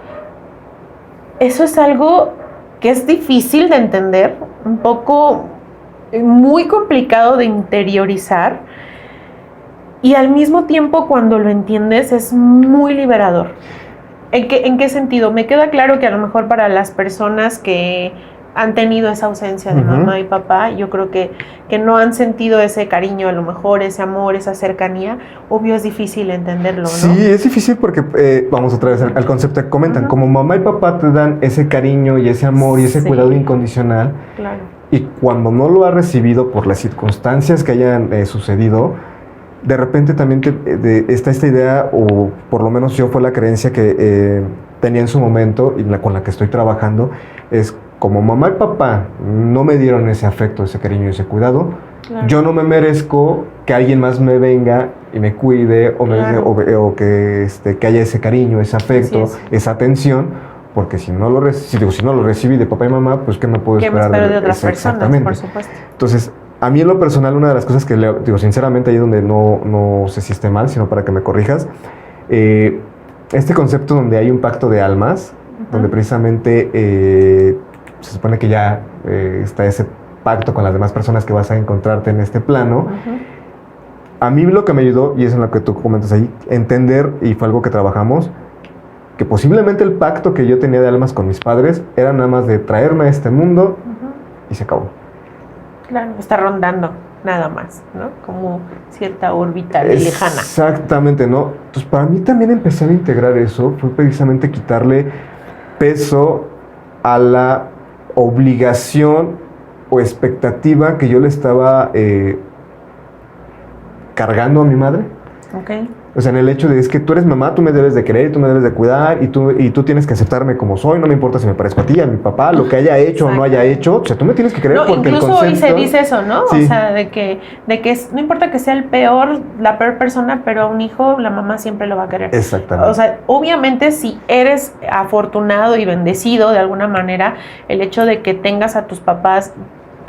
eso es algo que es difícil de entender, un poco muy complicado de interiorizar. Y al mismo tiempo, cuando lo entiendes, es muy liberador. ¿En qué sentido? Me queda claro que a lo mejor para las personas que han tenido esa ausencia de mamá y papá, yo creo que no han sentido ese cariño, a lo mejor ese amor, esa cercanía, obvio es difícil entenderlo, ¿no? Sí, es difícil porque, vamos otra vez al concepto que comentan, como mamá y papá te dan ese cariño y ese amor y ese cuidado incondicional, claro. Y cuando no lo has recibido por las circunstancias que hayan sucedido, de repente también está esta idea, o por lo menos yo fue la creencia que tenía en su momento y con la que estoy trabajando, es como mamá y papá no me dieron ese afecto, ese cariño y ese cuidado, claro. Yo no me merezco que alguien más me venga y me cuide o, claro. o que haya ese cariño, ese afecto, esa atención, porque si no lo recibí de papá y mamá, pues ¿qué me puedo esperar de otras personas, por supuesto? Entonces, a mí en lo personal, una de las cosas que digo sinceramente, ahí donde no sé si esté mal, sino para que me corrijas, este concepto donde hay un pacto de almas, donde precisamente se supone que ya está ese pacto con las demás personas que vas a encontrarte en este plano. A mí lo que me ayudó, y es en lo que tú comentas ahí, entender, y fue algo que trabajamos, que posiblemente el pacto que yo tenía de almas con mis padres era nada más de traerme a este mundo y se acabó. Claro, está rondando nada más, ¿no? Como cierta órbita lejana. Exactamente, ¿no? Entonces, para mí también empezar a integrar eso fue precisamente quitarle peso a la obligación o expectativa que yo le estaba cargando a mi madre. Okay. O sea, en el hecho de es que tú eres mamá, tú me debes de querer, tú me debes de cuidar y tú tienes que aceptarme como soy, no me importa si me parezco a ti, a mi papá, lo que haya hecho o no haya hecho, o sea, tú me tienes que querer porque incluso el concepto... hoy se dice eso, ¿no? Sí. O sea, de que no importa que sea la peor persona, pero a un hijo la mamá siempre lo va a querer. Exactamente. O sea, obviamente si eres afortunado y bendecido de alguna manera, el hecho de que tengas a tus papás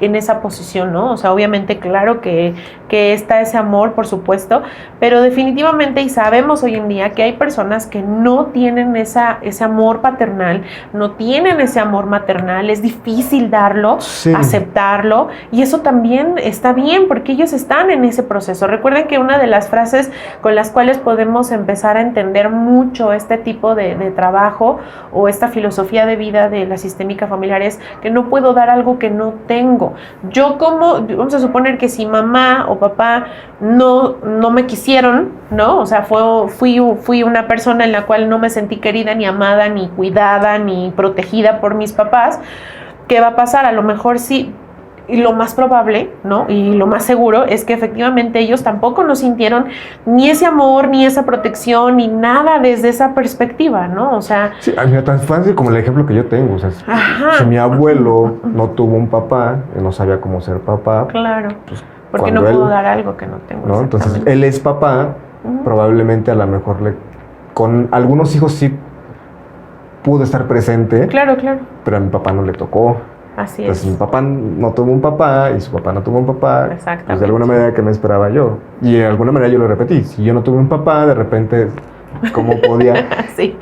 en esa posición, ¿no? O sea, obviamente, claro que está ese amor, por supuesto, pero definitivamente, y sabemos hoy en día que hay personas que no tienen ese amor paternal, no tienen ese amor maternal, es difícil darlo, aceptarlo, y eso también está bien, porque ellos están en ese proceso. Recuerden que una de las frases con las cuales podemos empezar a entender mucho este tipo de trabajo, o esta filosofía de vida de la sistémica familiar, es que no puedo dar algo que no tengo. Vamos a suponer que si mamá o papá no me quisieron, ¿no? O sea, fui una persona en la cual no me sentí querida, ni amada, ni cuidada, ni protegida por mis papás. ¿Qué va a pasar? A lo mejor sí, y lo más probable, ¿no? Y lo más seguro es que efectivamente ellos tampoco nos sintieron ni ese amor, ni esa protección, ni nada desde esa perspectiva, ¿no? O sea... Sí, a mí tan fácil como el ejemplo que yo tengo. O sea, si mi abuelo no tuvo un papá, no sabía cómo ser papá. Claro, pues, porque no puedo dar algo que no tengo. ¿No? Entonces, él es papá, probablemente a lo mejor con algunos hijos sí pudo estar presente. Claro. Pero a mi papá no le tocó. Así Entonces, es. mi papá no tuvo un papá y su papá no tuvo un papá. Exactamente. Pues de alguna manera, ¿qué me esperaba yo? Y de alguna manera yo lo repetí. Si yo no tuve un papá, de repente, ¿cómo podía? Sí.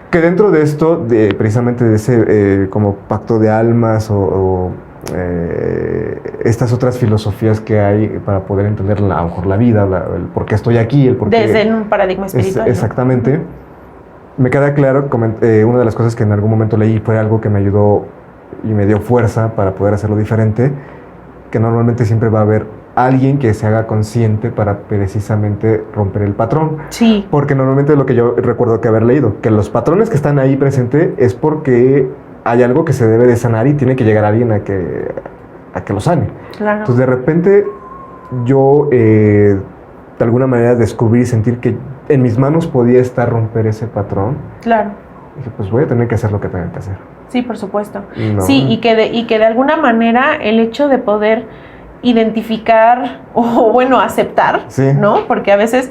Que dentro de esto, precisamente de ese como pacto de almas o estas otras filosofías que hay para poder entender a lo mejor la vida, el por qué estoy aquí, el por qué... Desde un paradigma espiritual. Exactamente. ¿No? Me queda claro, una de las cosas que en algún momento leí fue algo que me ayudó y me dio fuerza para poder hacerlo diferente, que normalmente siempre va a haber alguien que se haga consciente para precisamente romper el patrón. Sí. Porque normalmente lo que yo recuerdo que haber leído, que los patrones que están ahí presentes es porque hay algo que se debe de sanar y tiene que llegar alguien a que lo sane. Claro. Entonces de repente yo de alguna manera descubrí y sentir que en mis manos podía estar romper ese patrón. Claro. Dije, pues voy a tener que hacer lo que tenga que hacer. Sí, por supuesto. No. Sí, y que de alguna manera el hecho de poder identificar o bueno, aceptar, sí. ¿no? Porque a veces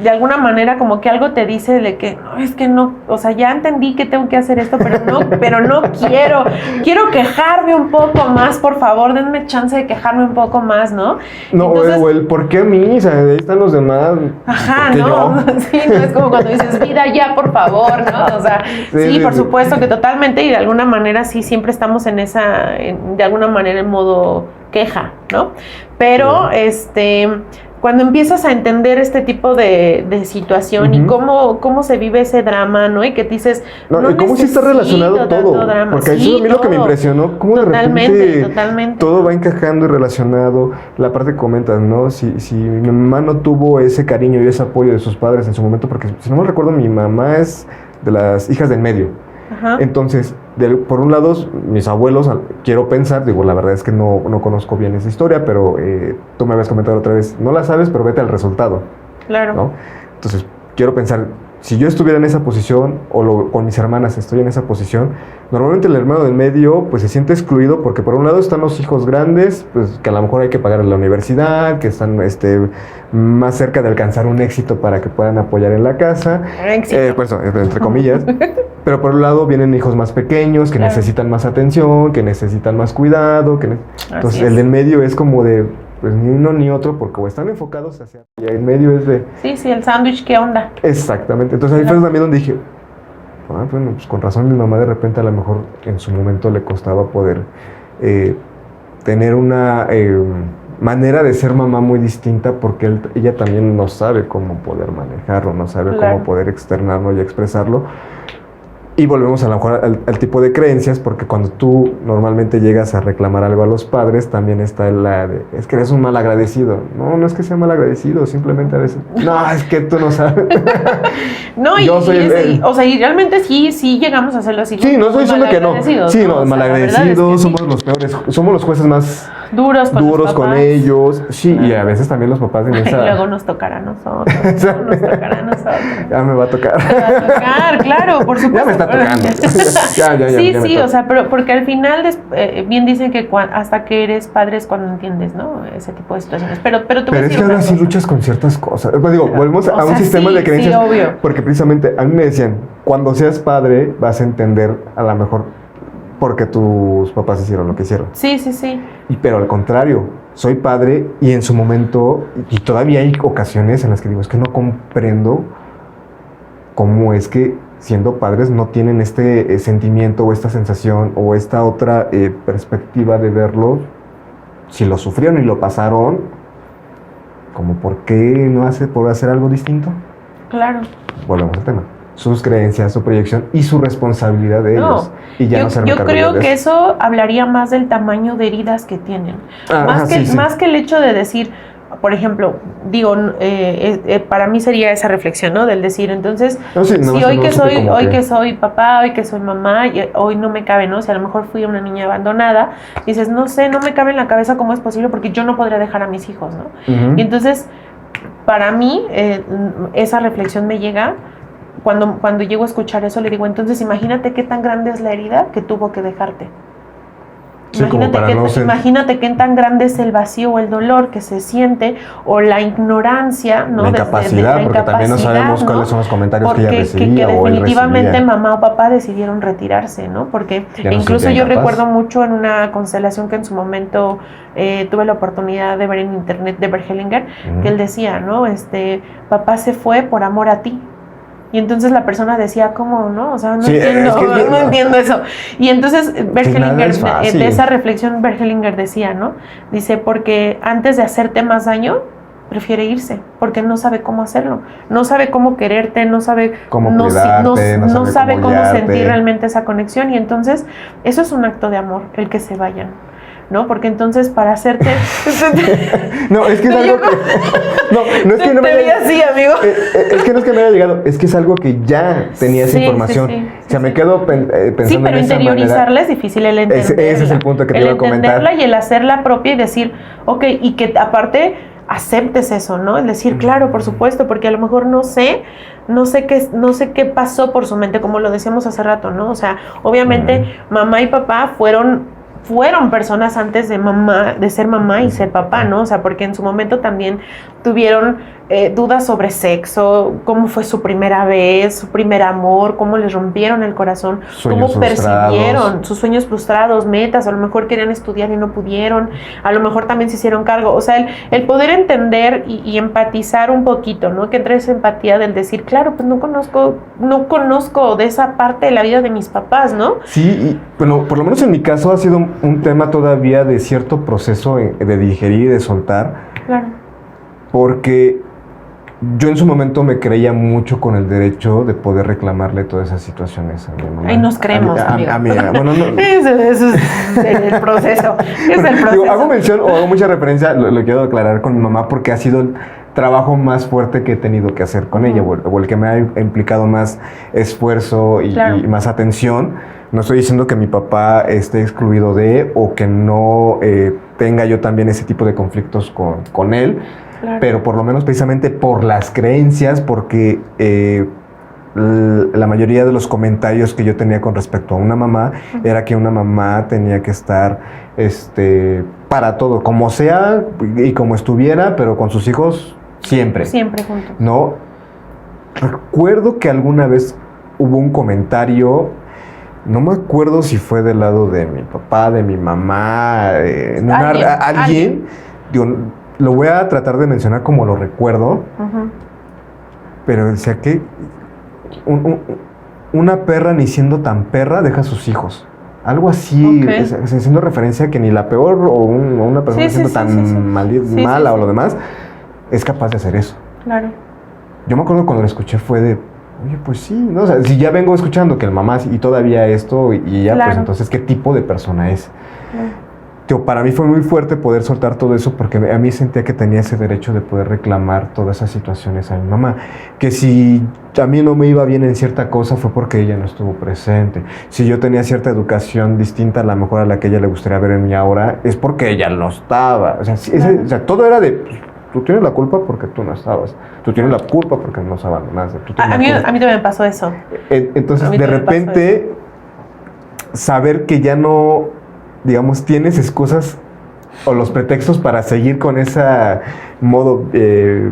de alguna manera como que algo te dice de que no, es que no, o sea, ya entendí que tengo que hacer esto, pero no quiero quejarme un poco más, por favor, denme chance de quejarme un poco más, ¿no? No, entonces, o el ¿por qué a mí? O sea, ahí están los demás. Ajá, ¿no? Sí, no es como cuando dices, vida ya, por favor, ¿no? O sea, sí, por supuesto que totalmente, y de alguna manera sí, siempre estamos en de alguna manera en modo queja, ¿no? Pero, cuando empiezas a entender este tipo de situación y cómo se vive ese drama, ¿no? Y que dices... No, y cómo sí está relacionado todo. Drama. Porque eso a mí lo que me impresionó, cómo de repente todo va encajando y relacionado. La parte que comentas, ¿no? Si mi mamá no tuvo ese cariño y ese apoyo de sus padres en su momento, porque si no me recuerdo, mi mamá es de las hijas del medio. Ajá. Entonces, por un lado, mis abuelos, quiero pensar, digo, la verdad es que no conozco bien esa historia, pero tú me habías comentado otra vez, no la sabes, pero vete al resultado. Claro. ¿No? Entonces, quiero pensar, si yo estuviera en esa posición, con mis hermanas estoy en esa posición, normalmente el hermano del medio, pues se siente excluido, porque por un lado están los hijos grandes, pues que a lo mejor hay que pagar la universidad, que están más cerca de alcanzar un éxito para que puedan apoyar en la casa. Pues, entre comillas. Pero por un lado vienen hijos más pequeños, que necesitan más atención, que necesitan más cuidado. Entonces el del medio es como de, pues ni uno ni otro, porque o están enfocados hacia... Y el medio es de... Sí, el sándwich, ¿qué onda? Exactamente. Entonces ahí fue también donde dije, bueno, pues con razón mi mamá de repente a lo mejor en su momento le costaba poder tener una manera de ser mamá muy distinta, porque ella también no sabe cómo poder manejarlo, no sabe cómo poder externarlo y expresarlo. Y volvemos a lo mejor al tipo de creencias, porque cuando tú normalmente llegas a reclamar algo a los padres, también está es que eres un mal agradecido. No es que sea mal agradecido, simplemente a veces, no, es que tú no sabes. No, yo soy o sea, y realmente sí llegamos a hacerlo así. Sí, no estoy diciendo que no. Sí, no, mal agradecidos, somos los peores, somos los jueces más duros con ellos. Sí, y a veces también los papás en esa... Y luego nos tocará a nosotros. Ya me va a tocar. Me va a tocar, claro, por supuesto. Ya me está tocando. Sí, o sea, pero porque al final bien dicen que hasta que eres padre es cuando entiendes, ¿no? Ese tipo de situaciones. Pero es que ahora sí luchas con ciertas cosas. Pues digo, volvemos a un sistema de creencias. Sí, obvio. Porque precisamente a mí me decían, cuando seas padre vas a entender a lo mejor porque tus papás hicieron lo que hicieron. Sí. Pero al contrario, soy padre y en su momento, y todavía hay ocasiones en las que digo, es que no comprendo cómo es que siendo padres no tienen este sentimiento o esta sensación o esta otra perspectiva de verlo, si lo sufrieron y lo pasaron, como por qué no por hacer algo distinto. Claro. Volvemos al tema. Sus creencias, su proyección y su responsabilidad de ellos. Y ya yo creo que eso hablaría más del tamaño de heridas que tienen. Más que el hecho de decir, por ejemplo, digo, para mí sería esa reflexión, ¿no? Del decir, entonces, hoy que soy papá, hoy que soy mamá, y hoy no me cabe, ¿no? O sea, a lo mejor fui una niña abandonada, dices, no sé, no me cabe en la cabeza cómo es posible porque yo no podría dejar a mis hijos, ¿no? Uh-huh. Y entonces, para mí, esa reflexión me llega cuando llego a escuchar eso, le digo, entonces imagínate qué tan grande es la herida que tuvo que dejarte. Sí, imagínate qué tan grande es el vacío o el dolor que se siente, o la ignorancia, ¿no? La incapacidad, porque también no sabemos cuáles son los comentarios que ella recibía que definitivamente mamá o papá decidieron retirarse, ¿no? Porque incluso yo recuerdo mucho en una constelación que en su momento tuve la oportunidad de ver en internet de Bert Hellinger, que él decía, ¿no? Papá se fue por amor a ti. Y entonces la persona decía, ¿cómo, no? O sea, no entiendo eso. Y entonces Bert Hellinger, de esa reflexión, Bert Hellinger decía, ¿no? Dice, porque antes de hacerte más daño, prefiere irse, porque no sabe cómo hacerlo. No sabe cómo quererte, no sabe cómo cuidarte, no sabe cómo sentir realmente esa conexión. Y entonces, eso es un acto de amor, el que se vayan. ¿no? Porque entonces para hacerte... No, es que es algo que... No es que no me haya... así, amigo. Es que no es que me haya llegado, es que es algo que ya tenía esa información. O sea, me quedo pensando sí, pero en esa interiorizarla es difícil, el entenderla. Ese es el punto que te iba a comentar. El entenderla y el hacerla propia y decir, ok, y que aparte aceptes eso, ¿no? El decir, claro, por supuesto, porque a lo mejor no sé qué pasó por su mente, como lo decíamos hace rato, ¿no? O sea, obviamente mamá y papá fueron personas antes de ser mamá y ser papá, ¿no? O sea, porque en su momento también tuvieron dudas sobre sexo, cómo fue su primera vez, su primer amor, cómo les rompieron el corazón, cómo persiguieron sus sueños frustrados, metas, a lo mejor querían estudiar y no pudieron, a lo mejor también se hicieron cargo. O sea, el poder entender y empatizar un poquito, ¿no? Que entre esa empatía del decir, claro, pues no conozco de esa parte de la vida de mis papás, ¿no? Sí, y, bueno, por lo menos en mi caso ha sido un tema todavía de cierto proceso de digerir y de soltar. Claro. Porque yo en su momento me creía mucho con el derecho de poder reclamarle todas esas situaciones a mi mamá. Ahí nos creemos, amigo. Bueno, no. Eso es el proceso. Es el proceso. Digo, hago mención o hago mucha referencia, lo quiero aclarar con mi mamá porque ha sido el trabajo más fuerte que he tenido que hacer con ella, o el que me ha implicado más esfuerzo y más atención. No estoy diciendo que mi papá esté excluido de o que no tenga yo también ese tipo de conflictos con él. Claro. Pero por lo menos precisamente por las creencias, porque la mayoría de los comentarios que yo tenía con respecto a una mamá era que una mamá tenía que estar para todo, como sea y como estuviera, pero con sus hijos siempre. Siempre juntos. ¿No? Recuerdo que alguna vez hubo un comentario, no me acuerdo si fue del lado de mi papá, de mi mamá, alguien. Digo, lo voy a tratar de mencionar como lo recuerdo, pero decía que una perra ni siendo tan perra deja a sus hijos. Algo así, haciendo referencia a que ni la peor o una persona siendo tan mala o lo demás, es capaz de hacer eso. Claro. Yo me acuerdo cuando lo escuché fue de, oye, pues sí, ¿no? O sea, si ya vengo escuchando que el mamá y todavía esto y ya, pues entonces, ¿qué tipo de persona es? Para mí fue muy fuerte poder soltar todo eso porque a mí sentía que tenía ese derecho de poder reclamar todas esas situaciones a mi mamá. Que si a mí no me iba bien en cierta cosa fue porque ella no estuvo presente. Si yo tenía cierta educación distinta a la mejor a la que ella le gustaría ver en mí ahora, es porque ella no estaba. O sea, todo era de, pues, tú tienes la culpa porque tú no estabas. Tú tienes la culpa porque nos abandonaste. A mí también me pasó eso. Entonces, de repente, saber que ya no, digamos, tienes excusas o los pretextos para seguir con ese modo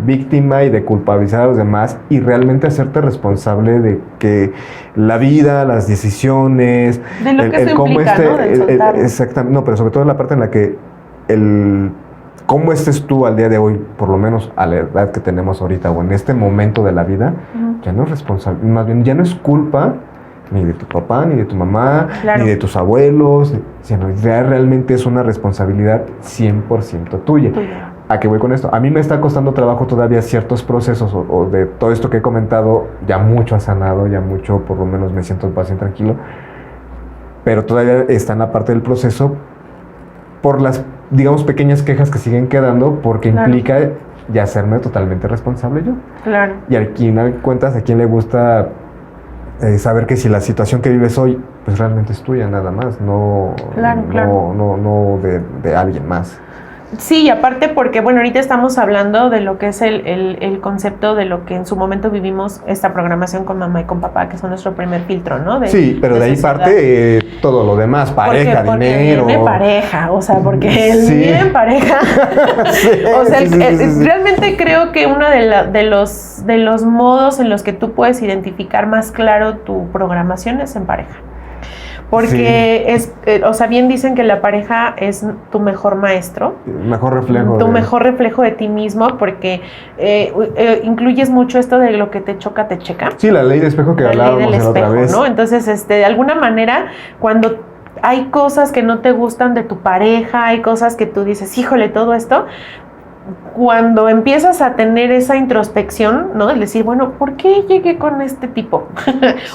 víctima y de culpabilizar a los demás y realmente hacerte responsable de que la vida, las decisiones, de lo que eso cómo implica, ¿no? Exactamente, no, pero sobre todo en la parte en la que cómo estés tú al día de hoy, por lo menos a la edad que tenemos ahorita o en este momento de la vida, ya no es responsable, más bien ya no es culpa ni de tu papá, ni de tu mamá, ni de tus abuelos, sino realmente es una responsabilidad 100% tuya. ¿A qué voy con esto? A mí me está costando trabajo todavía ciertos procesos o de todo esto que he comentado, ya mucho ha sanado, ya mucho, por lo menos me siento en paz y tranquilo, pero todavía está en la parte del proceso por las, digamos, pequeñas quejas que siguen quedando, porque implica ya hacerme totalmente responsable yo. Claro. Y al final cuentas, ¿a quién le gusta saber que si la situación que vives hoy, pues realmente es tuya nada más, no de alguien más? Sí, y aparte porque, bueno, ahorita estamos hablando de lo que es el concepto de lo que en su momento vivimos esta programación con mamá y con papá, que son nuestro primer filtro, ¿no? Sí, pero de ahí parte todo lo demás, pareja, dinero. Porque viene pareja, o sea, porque él viene en pareja. O sea, realmente creo que uno de los modos en los que tú puedes identificar más claro tu programación es en pareja. Porque o sea, bien dicen que la pareja es tu mejor maestro. Mejor reflejo. Mejor reflejo de ti mismo, porque incluyes mucho esto de lo que te choca, te checa. Sí, la ley de espejo que hablábamos la otra vez, ¿no? Entonces, de alguna manera, cuando hay cosas que no te gustan de tu pareja, hay cosas que tú dices, híjole, todo esto, cuando empiezas a tener esa introspección, ¿no? El decir, bueno, ¿por qué llegué con este tipo?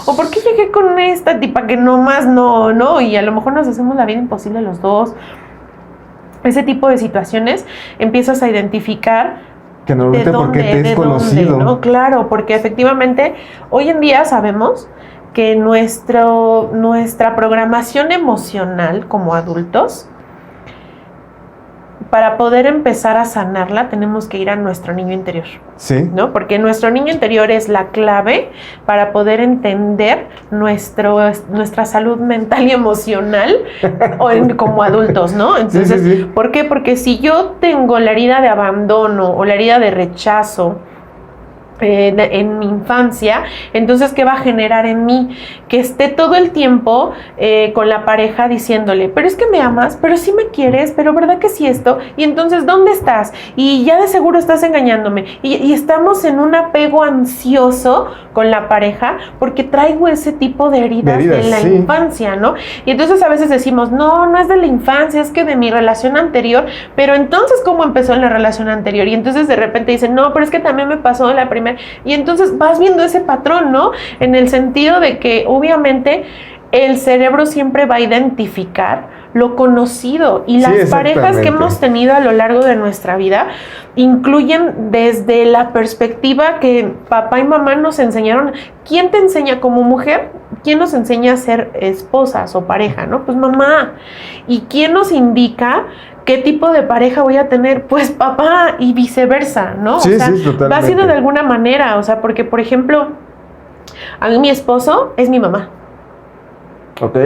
¿O por qué llegué con esta tipa que nomás no? Y a lo mejor nos hacemos la vida imposible los dos. ese tipo de situaciones, empiezas a identificar que normalmente porque te es conocido. ¿No? Claro, porque efectivamente hoy en día sabemos que nuestra programación emocional como adultos, para poder empezar a sanarla, tenemos que ir a nuestro niño interior. Sí. ¿No? Porque nuestro niño interior es la clave para poder entender nuestra salud mental y emocional como adultos, ¿no? Entonces, sí. ¿por qué? Porque si yo tengo la herida de abandono o la herida de rechazo en mi infancia, entonces ¿qué va a generar en mí? Que esté todo el tiempo con la pareja diciéndole, pero es que me amas, pero sí me quieres, pero verdad que sí esto, y entonces ¿dónde estás? Y ya de seguro estás engañándome, y estamos en un apego ansioso con la pareja porque traigo ese tipo de heridas de la infancia, ¿no? Y entonces a veces decimos, no es de la infancia, es que de mi relación anterior, pero entonces ¿cómo empezó en la relación anterior? Y entonces de repente dicen, no, pero es que también me pasó en la primera. Y entonces vas viendo ese patrón, ¿no? En el sentido de que obviamente el cerebro siempre va a identificar lo conocido, y las parejas que hemos tenido a lo largo de nuestra vida incluyen desde la perspectiva que papá y mamá nos enseñaron. ¿Quién te enseña como mujer? ¿Quién nos enseña a ser esposas o pareja, no? Pues mamá. ¿Y quién nos indica qué tipo de pareja voy a tener? Pues papá, y viceversa, ¿no? Sí, o sea, totalmente. va siendo de alguna manera, o sea, porque por ejemplo, a mí mi esposo es mi mamá. Ok.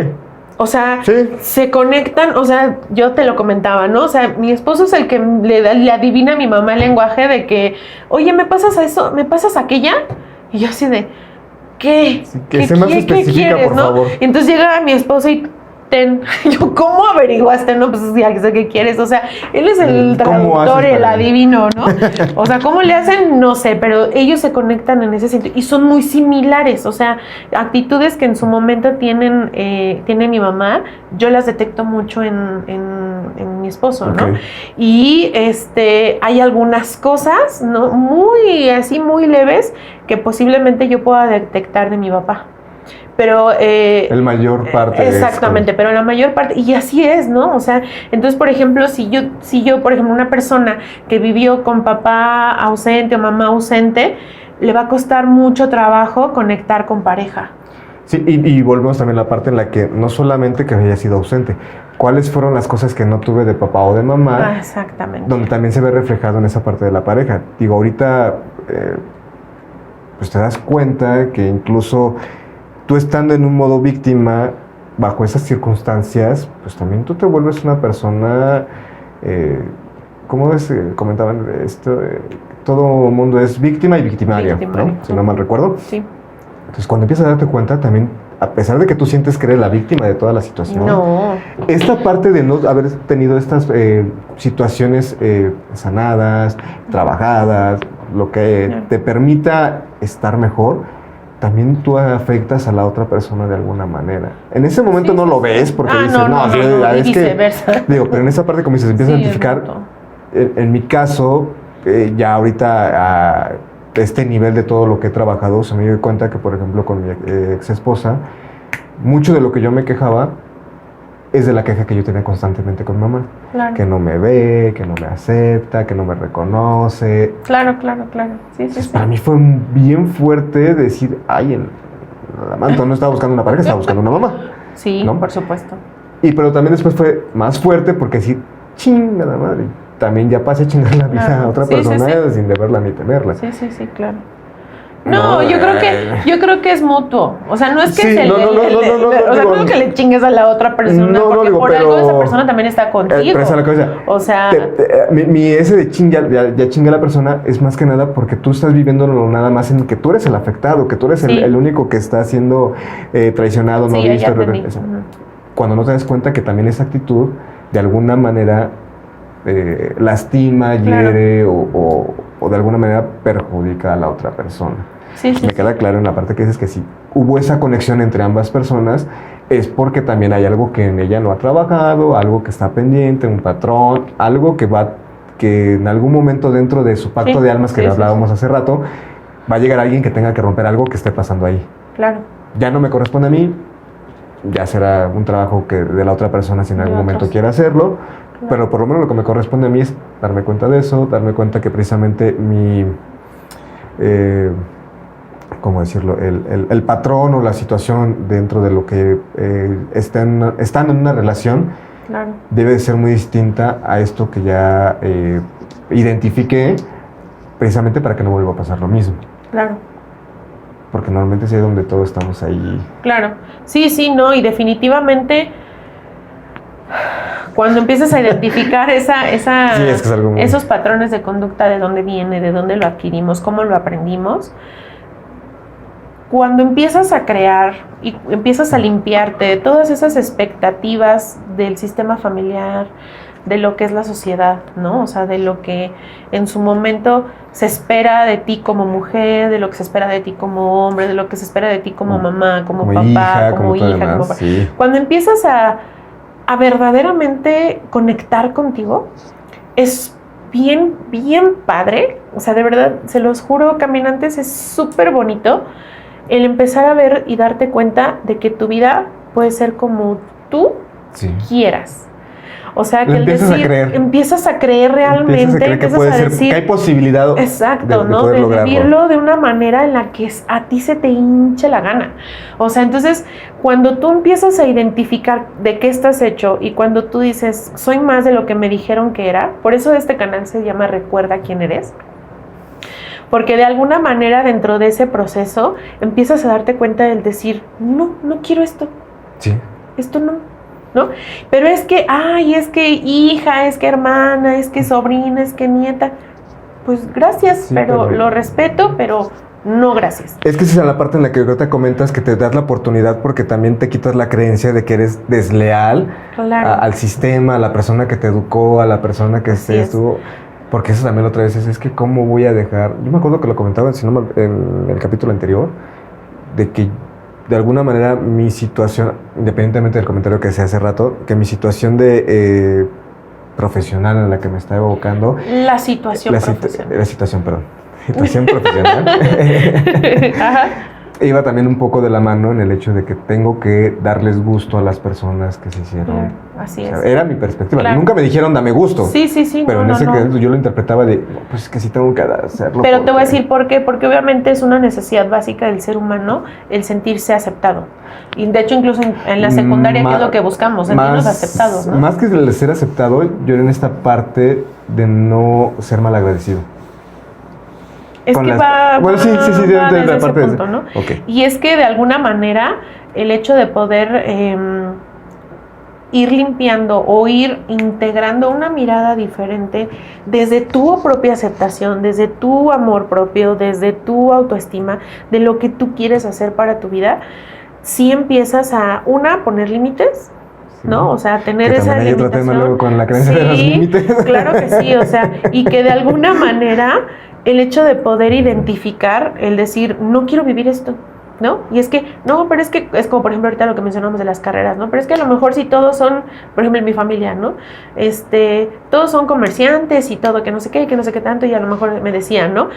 O sea, se conectan, o sea, yo te lo comentaba, ¿no? O sea, mi esposo es el que le adivina a mi mamá el lenguaje de que, oye, ¿me pasas a eso? ¿Me pasas a aquella? Y yo así de, ¿qué? Sí, que sea más específica, ¿qué quieres, por favor? Y entonces llega mi esposo y yo, ¿cómo averiguaste? No, pues ya sé qué quieres. O sea, él es el traductor, el adivino, ¿no? O sea, ¿cómo le hacen? No sé, pero ellos se conectan en ese sentido y son muy similares. O sea, actitudes que en su momento tiene mi mamá, yo las detecto mucho en mi esposo, ¿no? Y hay algunas cosas, ¿no? Muy leves que posiblemente yo pueda detectar de mi papá. Pero el mayor parte exactamente, pero la mayor parte, y así es, ¿no? O sea, entonces, por ejemplo, si yo, por ejemplo, una persona que vivió con papá ausente o mamá ausente, le va a costar mucho trabajo conectar con pareja. Sí, y volvemos también a la parte en la que no solamente que haya sido ausente, cuáles fueron las cosas que no tuve de papá o de mamá. Exactamente. Donde también se ve reflejado en esa parte de la pareja. Digo, ahorita pues te das cuenta que incluso tú estando en un modo víctima, bajo esas circunstancias, pues también tú te vuelves una persona, ¿cómo comentaban esto? Todo mundo es víctima y victimario, ¿no? Si no mal recuerdo. Sí. Entonces, cuando empiezas a darte cuenta, también, a pesar de que tú sientes que eres la víctima de toda la situación, esta parte de no haber tenido estas situaciones sanadas, trabajadas, lo que te permita estar mejor, también tú afectas a la otra persona de alguna manera. En ese momento no lo ves porque dices, es viceversa. Que, digo, pero en esa parte como dices, empiezas a identificar, en mi caso, ya ahorita a este nivel de todo lo que he trabajado, se me dio cuenta que, por ejemplo, con mi ex esposa, mucho de lo que yo me quejaba es de la queja que yo tenía constantemente con mamá. Claro. Que no me ve, que no me acepta, que no me reconoce. Claro. Sí. Para mí fue bien fuerte decir, ay, el amante no estaba buscando una pareja, estaba buscando una mamá. Sí, ¿no? Por supuesto. Pero también después fue más fuerte porque decir, chingada madre, también ya pasé a chingar la vida a otra persona sin deberla ni temerla. Sí, claro. No, yo creo que es mutuo. O sea, no es que no que le chingues a la otra persona, porque por algo esa persona también está contigo. Pero esa es la cosa. O sea, ese de ya chinga a la persona es más que nada porque tú estás viviéndolo nada más en que tú eres el afectado, que tú eres el único que está siendo traicionado, no visto. Cuando no te das cuenta que también esa actitud de alguna manera lastima, hiere o de alguna manera perjudica a la otra persona. Me queda claro en la parte que dices que si hubo esa conexión entre ambas personas es porque también hay algo que en ella no ha trabajado, algo que está pendiente, un patrón, algo que en algún momento dentro de su pacto de almas que le hablábamos hace rato, va a llegar alguien que tenga que romper algo que esté pasando ahí. Claro. Ya no me corresponde a mí, ya será un trabajo que de la otra persona si en algún momento quiere hacerlo, claro. Pero por lo menos lo que me corresponde a mí es darme cuenta de eso, darme cuenta que precisamente mi, ¿cómo decirlo? El patrón o la situación dentro de lo que están en una relación, claro, debe de ser muy distinta a esto que ya identifiqué, precisamente para que no vuelva a pasar lo mismo. Claro. Porque normalmente es ahí donde todos estamos ahí. Claro, sí, no, y definitivamente cuando empiezas a identificar sí, es que es algo muy... esos patrones de conducta, de dónde viene, de dónde lo adquirimos, cómo lo aprendimos, cuando empiezas a crear y empiezas a limpiarte de todas esas expectativas del sistema familiar, de lo que es la sociedad, ¿no? O sea, de lo que en su momento se espera de ti como mujer, de lo que se espera de ti como hombre, de lo que se espera de ti como mamá, como papá, como hija, como papá. Sí. Cuando empiezas a verdaderamente conectar contigo, es bien padre. O sea, de verdad, se los juro, caminantes, es súper bonito el empezar a ver y darte cuenta de que tu vida puede ser como tú quieras. O sea, que empiezas a creer realmente, que hay posibilidad exacto, ¿no? De vivirlo de una manera en la que a ti se te hinche la gana. O sea, entonces, cuando tú empiezas a identificar de qué estás hecho y cuando tú dices, soy más de lo que me dijeron que era, por eso este canal se llama Recuerda quién eres. Porque de alguna manera dentro de ese proceso empiezas a darte cuenta del decir, no quiero esto. Sí. Esto ¿no? Pero es que hija, es que hermana, es que sobrina, es que nieta. Pues gracias, sí, pero lo respeto, pero no gracias. Es que esa es la parte en la que ahorita comentas que te das la oportunidad porque también te quitas la creencia de que eres desleal, claro, al sistema, a la persona que te educó, a la persona que estuvo... Porque eso también otra vez es que cómo voy a dejar... Yo me acuerdo que lo comentaba en el capítulo anterior, de que de alguna manera mi situación, independientemente del comentario que hice hace rato, que mi situación de profesional en la que me está evocando... La situación profesional. Situación profesional. Ajá. Iba también un poco de la mano en el hecho de que tengo que darles gusto a las personas que se hicieron. Así es. Era mi perspectiva. Claro. Nunca me dijeron dame gusto. Sí. Pero en ese caso yo lo interpretaba de, pues es que sí tengo que hacerlo. Pero te voy a decir por qué. Porque obviamente es una necesidad básica del ser humano el sentirse aceptado. Y de hecho incluso en la secundaria, ¿qué es lo que buscamos? Sentirnos aceptados, ¿no? Más que el ser aceptado, yo era en esta parte de no ser malagradecido. Es que va de ese punto, ¿no? Okay. Y es que de alguna manera el hecho de poder ir limpiando o ir integrando una mirada diferente desde tu propia aceptación, desde tu amor propio, desde tu autoestima, de lo que tú quieres hacer para tu vida, sí empiezas a, poner límites, ¿no? O sea, tener esa limitación. Hay otro tema luego con la creencia de los límites. Claro que sí, o sea, y que de alguna manera el hecho de poder identificar, el decir, no quiero vivir esto, ¿no? Y es que, pero es que, es como por ejemplo ahorita lo que mencionamos de las carreras, ¿no? Pero es que a lo mejor si todos son, por ejemplo en mi familia, ¿no? Todos son comerciantes y todo, que no sé qué tanto, y a lo mejor me decían, ¿no?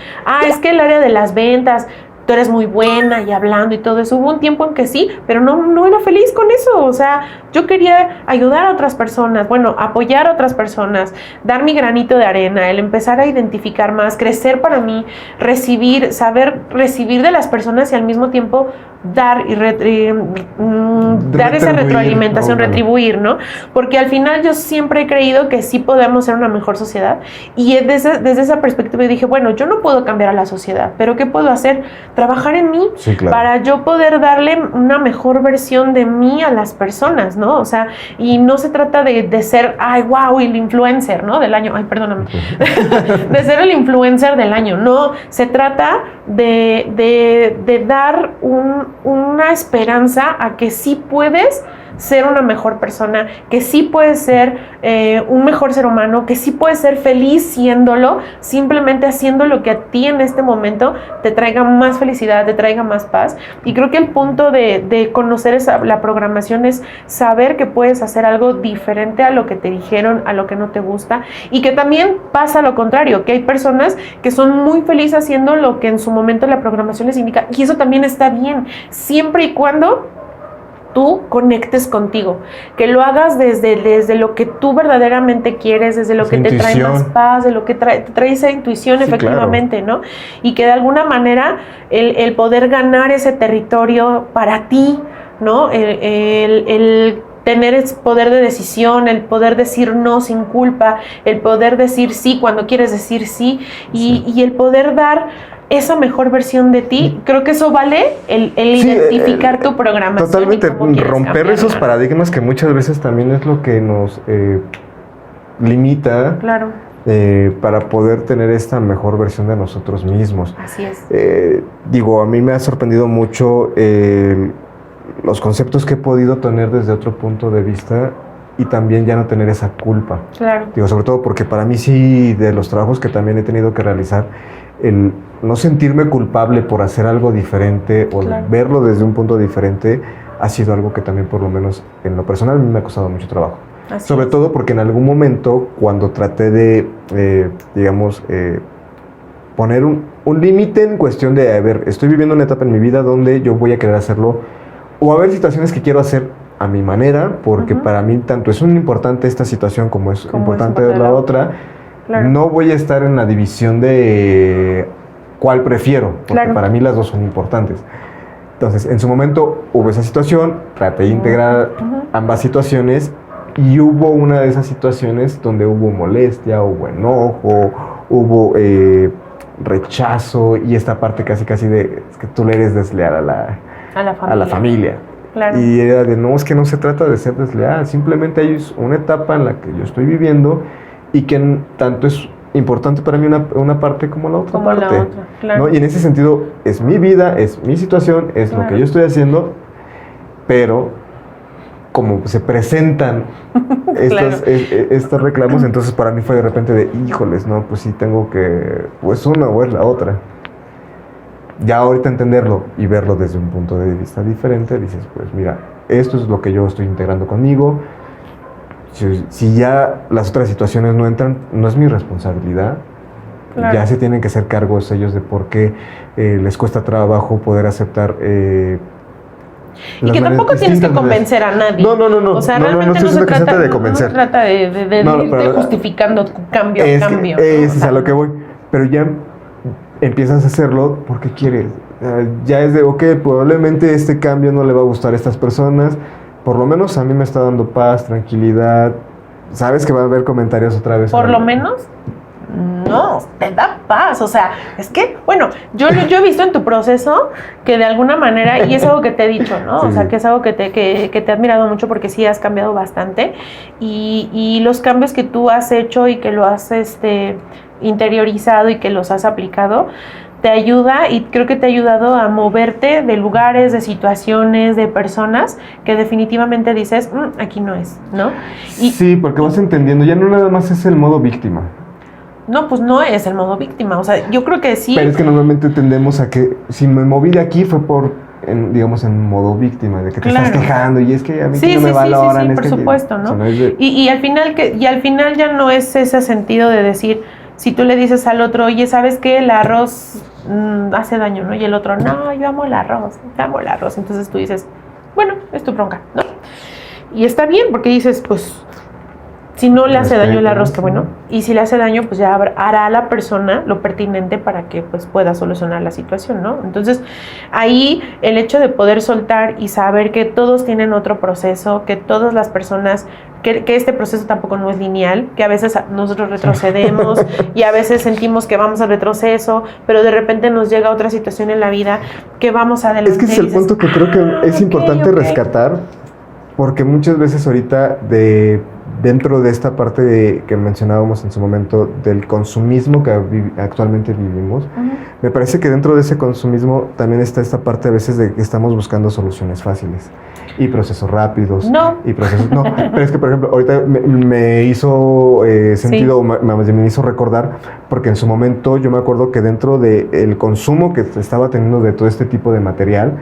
Es que el área de las ventas, tú eres muy buena y hablando y todo eso. Hubo un tiempo en que sí, pero no era feliz con eso. O sea, yo quería ayudar a otras personas, apoyar a otras personas, dar mi granito de arena, el empezar a identificar más, crecer para mí, saber recibir de las personas y al mismo tiempo dar dar esa retroalimentación, retribuir, ¿no? Porque al final yo siempre he creído que sí podemos ser una mejor sociedad y desde esa perspectiva dije, yo no puedo cambiar a la sociedad, pero ¿qué puedo hacer? Trabajar en mí, sí, claro, para yo poder darle una mejor versión de mí a las personas, ¿no? O sea, y no se trata de ser, el influencer, ¿no? Del año, perdóname, de ser el influencer del año, no, se trata de dar una esperanza a que sí puedes ser una mejor persona, que sí puedes ser un mejor ser humano, que sí puedes ser feliz siéndolo, simplemente haciendo lo que a ti en este momento te traiga más felicidad, te traiga más paz. Y creo que el punto de conocer la programación es saber que puedes hacer algo diferente a lo que te dijeron, a lo que no te gusta, y que también pasa lo contrario, que hay personas que son muy felices haciendo lo que en su momento la programación les indica, y eso también está bien, siempre y cuando tú conectes contigo, que lo hagas desde lo que tú verdaderamente quieres, desde lo que te trae más paz, de lo que te trae esa intuición, sí, efectivamente, claro, ¿no? Y que de alguna manera el poder ganar ese territorio para ti, ¿no? El tener ese poder de decisión, el poder decir no sin culpa, el poder decir sí cuando quieres decir sí, y el poder dar esa mejor versión de ti, creo que eso vale el identificar tu programación. Totalmente, romper esos paradigmas que muchas veces también es lo que nos limita, claro, para poder tener esta mejor versión de nosotros mismos. Así es. A mí me ha sorprendido mucho los conceptos que he podido tener desde otro punto de vista y también ya no tener esa culpa. Claro. Sobre todo porque para mí sí, de los trabajos que también he tenido que realizar, el no sentirme culpable por hacer algo diferente o claro, verlo desde un punto diferente ha sido algo que también, por lo menos en lo personal, a mí me ha costado mucho trabajo. Así sobre es. Todo porque en algún momento, cuando traté de, poner un límite en cuestión de, a ver, estoy viviendo una etapa en mi vida donde yo voy a querer hacerlo, o a ver situaciones que quiero hacer a mi manera, porque para mí tanto es importante esta situación como es importante la otra. Claro. No voy a estar en la división de cuál prefiero, porque claro, para mí las dos son importantes. Entonces, en su momento hubo esa situación, traté de integrar ambas situaciones, y hubo una de esas situaciones donde hubo molestia, hubo enojo, hubo rechazo, y esta parte casi de es que tú le eres desleal a la familia. Claro. Y era de, no, es que no se trata de ser desleal, simplemente hay una etapa en la que yo estoy viviendo y que tanto es importante para mí una parte como la otra parte. La otra, claro. ¿No? Y en ese sentido, es mi vida, es mi situación, es claro, lo que yo estoy haciendo, pero como se presentan estos reclamos, entonces para mí fue de repente de, híjoles, no, pues sí tengo que, pues una o es la otra. Ya ahorita entenderlo y verlo desde un punto de vista diferente, dices, pues mira, esto es lo que yo estoy integrando conmigo. Si ya las otras situaciones no entran, no es mi responsabilidad. Claro. Ya se tienen que hacer cargos ellos de por qué les cuesta trabajo poder aceptar. Y que tampoco tienes que convencer a nadie. No. O sea, realmente no se trata de convencer. No se trata de justificando cambio. Es a lo que voy. Pero ya empiezas a hacerlo porque quieres. Ya es de, ok, probablemente este cambio no le va a gustar a estas personas. Por lo menos a mí me está dando paz, tranquilidad. Sabes que va a haber comentarios otra vez. Por lo menos, no, te da paz. O sea, es que, bueno, yo he visto en tu proceso que de alguna manera, y es algo que te he dicho, ¿no? Sí. O sea, que es algo que te he admirado mucho porque sí has cambiado bastante. Y los cambios que tú has hecho y que lo has interiorizado y que los has aplicado, te ayuda, y creo que te ha ayudado a moverte de lugares, de situaciones, de personas que definitivamente dices, aquí no es, ¿no? Sí, porque vas entendiendo, ya no nada más es el modo víctima. No, pues no es el modo víctima, o sea, yo creo que sí. Pero es que normalmente tendemos a que si me moví de aquí fue en modo víctima, de que te estás quejando y es que a mí no me valoran. Sí, por supuesto, ¿no? Y al final ya no es ese sentido de decir, si tú le dices al otro, oye, ¿sabes qué? El arroz hace daño, ¿no? Y el otro, no, yo amo el arroz. Entonces tú dices, bueno, es tu bronca, ¿no? Y está bien, porque dices, pues, si no le hace daño el arroz, qué bueno. Y si le hace daño, pues ya hará a la persona lo pertinente para que pues pueda solucionar la situación, ¿no? Entonces, ahí el hecho de poder soltar y saber que todos tienen otro proceso, que todas las personas, que este proceso tampoco no es lineal, que a veces nosotros retrocedemos y a veces sentimos que vamos al retroceso, pero de repente nos llega otra situación en la vida que vamos adelante. Es que es el punto que creo que es importante rescatar, porque muchas veces ahorita dentro de esta parte que mencionábamos en su momento del consumismo que actualmente vivimos, me parece que dentro de ese consumismo también está esta parte a veces de que estamos buscando soluciones fáciles y procesos rápidos. No, pero es que por ejemplo ahorita me hizo sentido, me hizo recordar, porque en su momento yo me acuerdo que dentro del consumo que estaba teniendo de todo este tipo de material,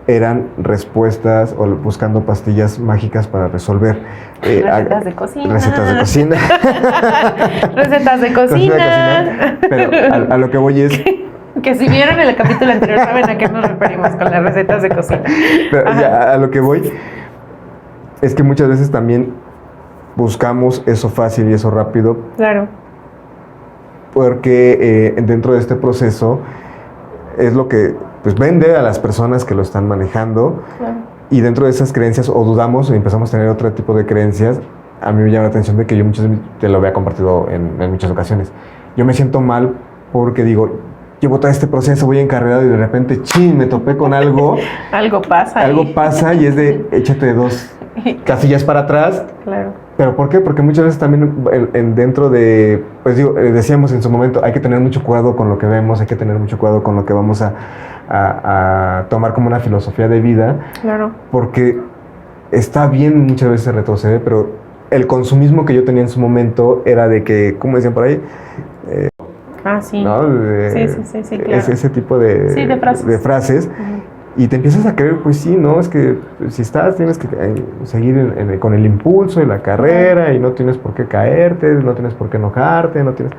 eran respuestas o buscando pastillas mágicas para resolver recetas de cocina. Pero a lo que voy es, Que si vieron el capítulo anterior saben a qué nos referimos con las recetas de cocina. Pero ya, a lo que voy es que muchas veces también buscamos eso fácil y eso rápido. Claro. Porque dentro de este proceso es lo que pues vende a las personas que lo están manejando. Claro. Y dentro de esas creencias o dudamos o empezamos a tener otro tipo de creencias. A mí me llama la atención de que yo muchas veces, te lo había compartido en muchas ocasiones, yo me siento mal porque digo, llevo todo este proceso, voy encarregado y de repente, ¡chin!, me topé con algo. Algo pasa. Algo pasa y es de, échate 2 casillas para atrás. Claro. ¿Pero por qué? Porque muchas veces también dentro de, pues digo, decíamos en su momento, hay que tener mucho cuidado con lo que vemos, hay que tener mucho cuidado con lo que vamos a tomar como una filosofía de vida. Claro. Porque está bien muchas veces retroceder, pero el consumismo que yo tenía en su momento era de que, ¿cómo decían por ahí? Sí. ¿No? Sí, claro. Ese tipo de frases. Uh-huh. Y te empiezas a creer, pues sí, ¿no? Es que si tienes que seguir con el impulso de la carrera y no tienes por qué caerte, no tienes por qué enojarte, no tienes...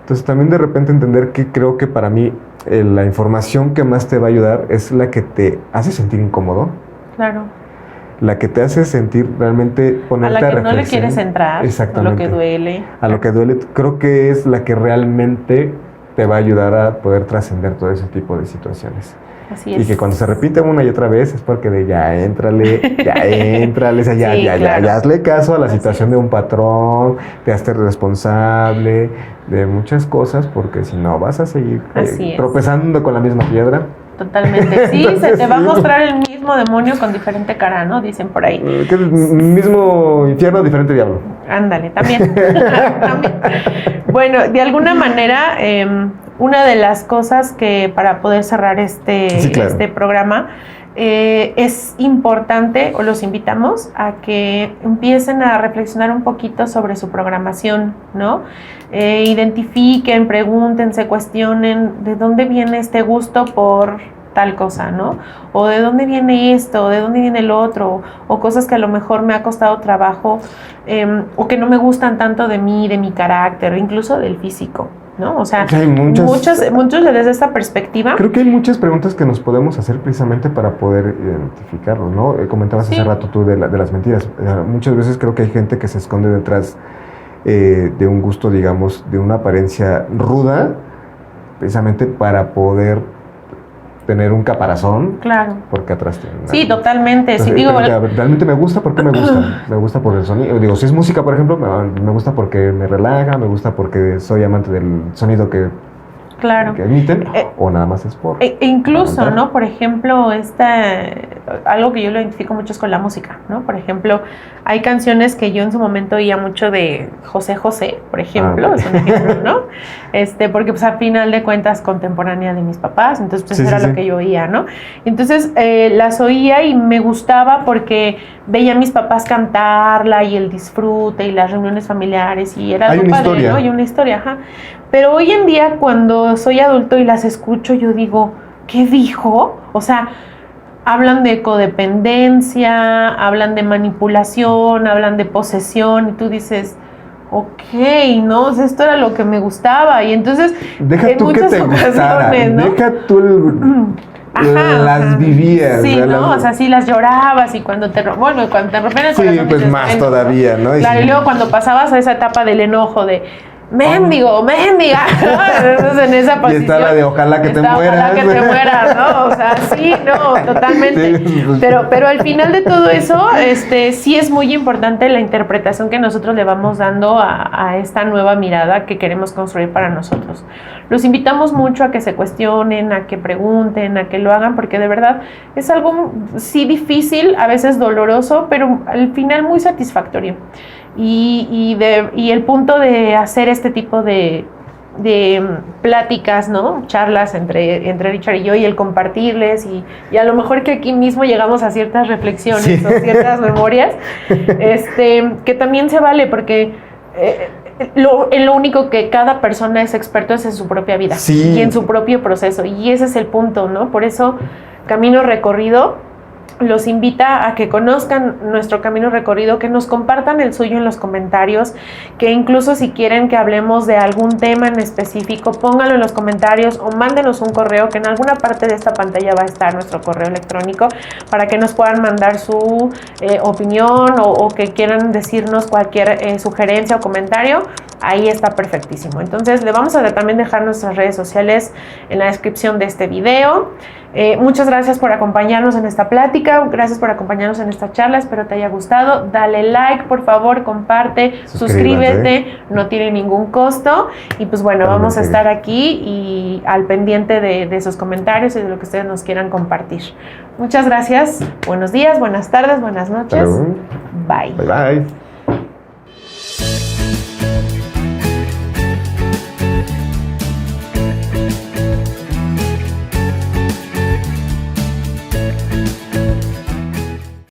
Entonces también de repente entender que creo que para mí la información que más te va a ayudar es la que te hace sentir incómodo. Claro. La que te hace sentir realmente ponerte a reflexionar. A la que no le quieres entrar. Exactamente. A lo que duele. A lo que duele. Creo que es la que realmente te va a ayudar a poder trascender todo ese tipo de situaciones. Así es. Y que cuando se repite una y otra vez es porque de ya éntrale, o sea, ya hazle caso a la situación de un patrón, te hazte responsable de muchas cosas, porque si no vas a seguir tropezando con la misma piedra. Totalmente. Sí, se te va a mostrar el mismo demonio con diferente cara, ¿no? Dicen por ahí. Que es el mismo infierno, diferente diablo. Ándale, también. Bueno, de alguna manera, una de las cosas que para poder cerrar este programa, es importante, o los invitamos a que empiecen a reflexionar un poquito sobre su programación, ¿no? Identifiquen, pregúntense, cuestionen de dónde viene este gusto por tal cosa, ¿no? O de dónde viene esto, o de dónde viene el otro, o cosas que a lo mejor me ha costado trabajo, o que no me gustan tanto de mí, de mi carácter, o incluso del físico, ¿no? O sea, hay muchos desde esta perspectiva. Creo que hay muchas preguntas que nos podemos hacer precisamente para poder identificarlo, ¿no? Comentabas hace rato tú de las mentiras. Muchas veces creo que hay gente que se esconde detrás de un gusto, digamos, de una apariencia ruda, precisamente para poder tener un caparazón. Claro. Porque atrás tiene una... Sí, totalmente. Entonces, sí, digo, realmente me gusta, ¿por qué me gusta? Me gusta por el sonido. Digo, si es música, por ejemplo, me gusta porque me relaja, me gusta porque soy amante del sonido que emiten, o nada más es por... incluso, ¿no? Por ejemplo, algo que yo lo identifico mucho es con la música, ¿no? Por ejemplo, hay canciones que yo en su momento oía mucho de José José, por ejemplo, es un ejemplo, ¿no? Porque pues al final de cuentas contemporánea de mis papás, entonces pues era lo que yo oía, ¿no? Entonces las oía y me gustaba porque veía a mis papás cantarla y el disfrute y las reuniones familiares y era algo padre, ¿no? Y una historia, ajá. Pero hoy en día cuando soy adulto y las escucho, yo digo, ¿qué dijo? O sea, hablan de codependencia, hablan de manipulación, hablan de posesión y tú dices, ok, ¿no? O sea, esto era lo que me gustaba y entonces deja tú que te gustara, ¿no? Deja tú las vivías. Sí, ¿no? O sea, sí las llorabas y cuando te rompían el corazón. Sí, pues dices, más todavía, ¿no? Claro, y luego cuando pasabas a esa etapa del enojo de mendiga, entonces en esa posición. Y está la de ojalá que te mueras. Ojalá que te mueras, ¿no? O sea, sí, no, totalmente. Sí. Pero al final de todo eso, sí es muy importante la interpretación que nosotros le vamos dando a esta nueva mirada que queremos construir para nosotros. Los invitamos mucho a que se cuestionen, a que pregunten, a que lo hagan, porque de verdad es algo, sí, difícil, a veces doloroso, pero al final muy satisfactorio. Y el punto de hacer este tipo de pláticas, ¿no? Charlas entre Richard y yo y el compartirles y a lo mejor que aquí mismo llegamos a ciertas reflexiones o ciertas memorias, que también se vale porque lo único que cada persona es experto es en su propia vida y en su propio proceso y ese es el punto, ¿no? Por eso Camino Recorrido los invita a que conozcan nuestro camino recorrido, que nos compartan el suyo en los comentarios, que incluso si quieren que hablemos de algún tema en específico, pónganlo en los comentarios o mándenos un correo, que en alguna parte de esta pantalla va a estar nuestro correo electrónico, para que nos puedan mandar su opinión o que quieran decirnos cualquier sugerencia o comentario. Ahí está perfectísimo. Entonces le vamos a también dejar nuestras redes sociales en la descripción de este video. Muchas gracias por acompañarnos en esta plática, gracias por acompañarnos en esta charla, espero te haya gustado. Dale like, por favor, comparte, suscríbete, no tiene ningún costo. Y pues bueno, vamos a estar aquí y al pendiente de sus comentarios y de lo que ustedes nos quieran compartir. Muchas gracias, buenos días, buenas tardes, buenas noches. Bye Bye. bye.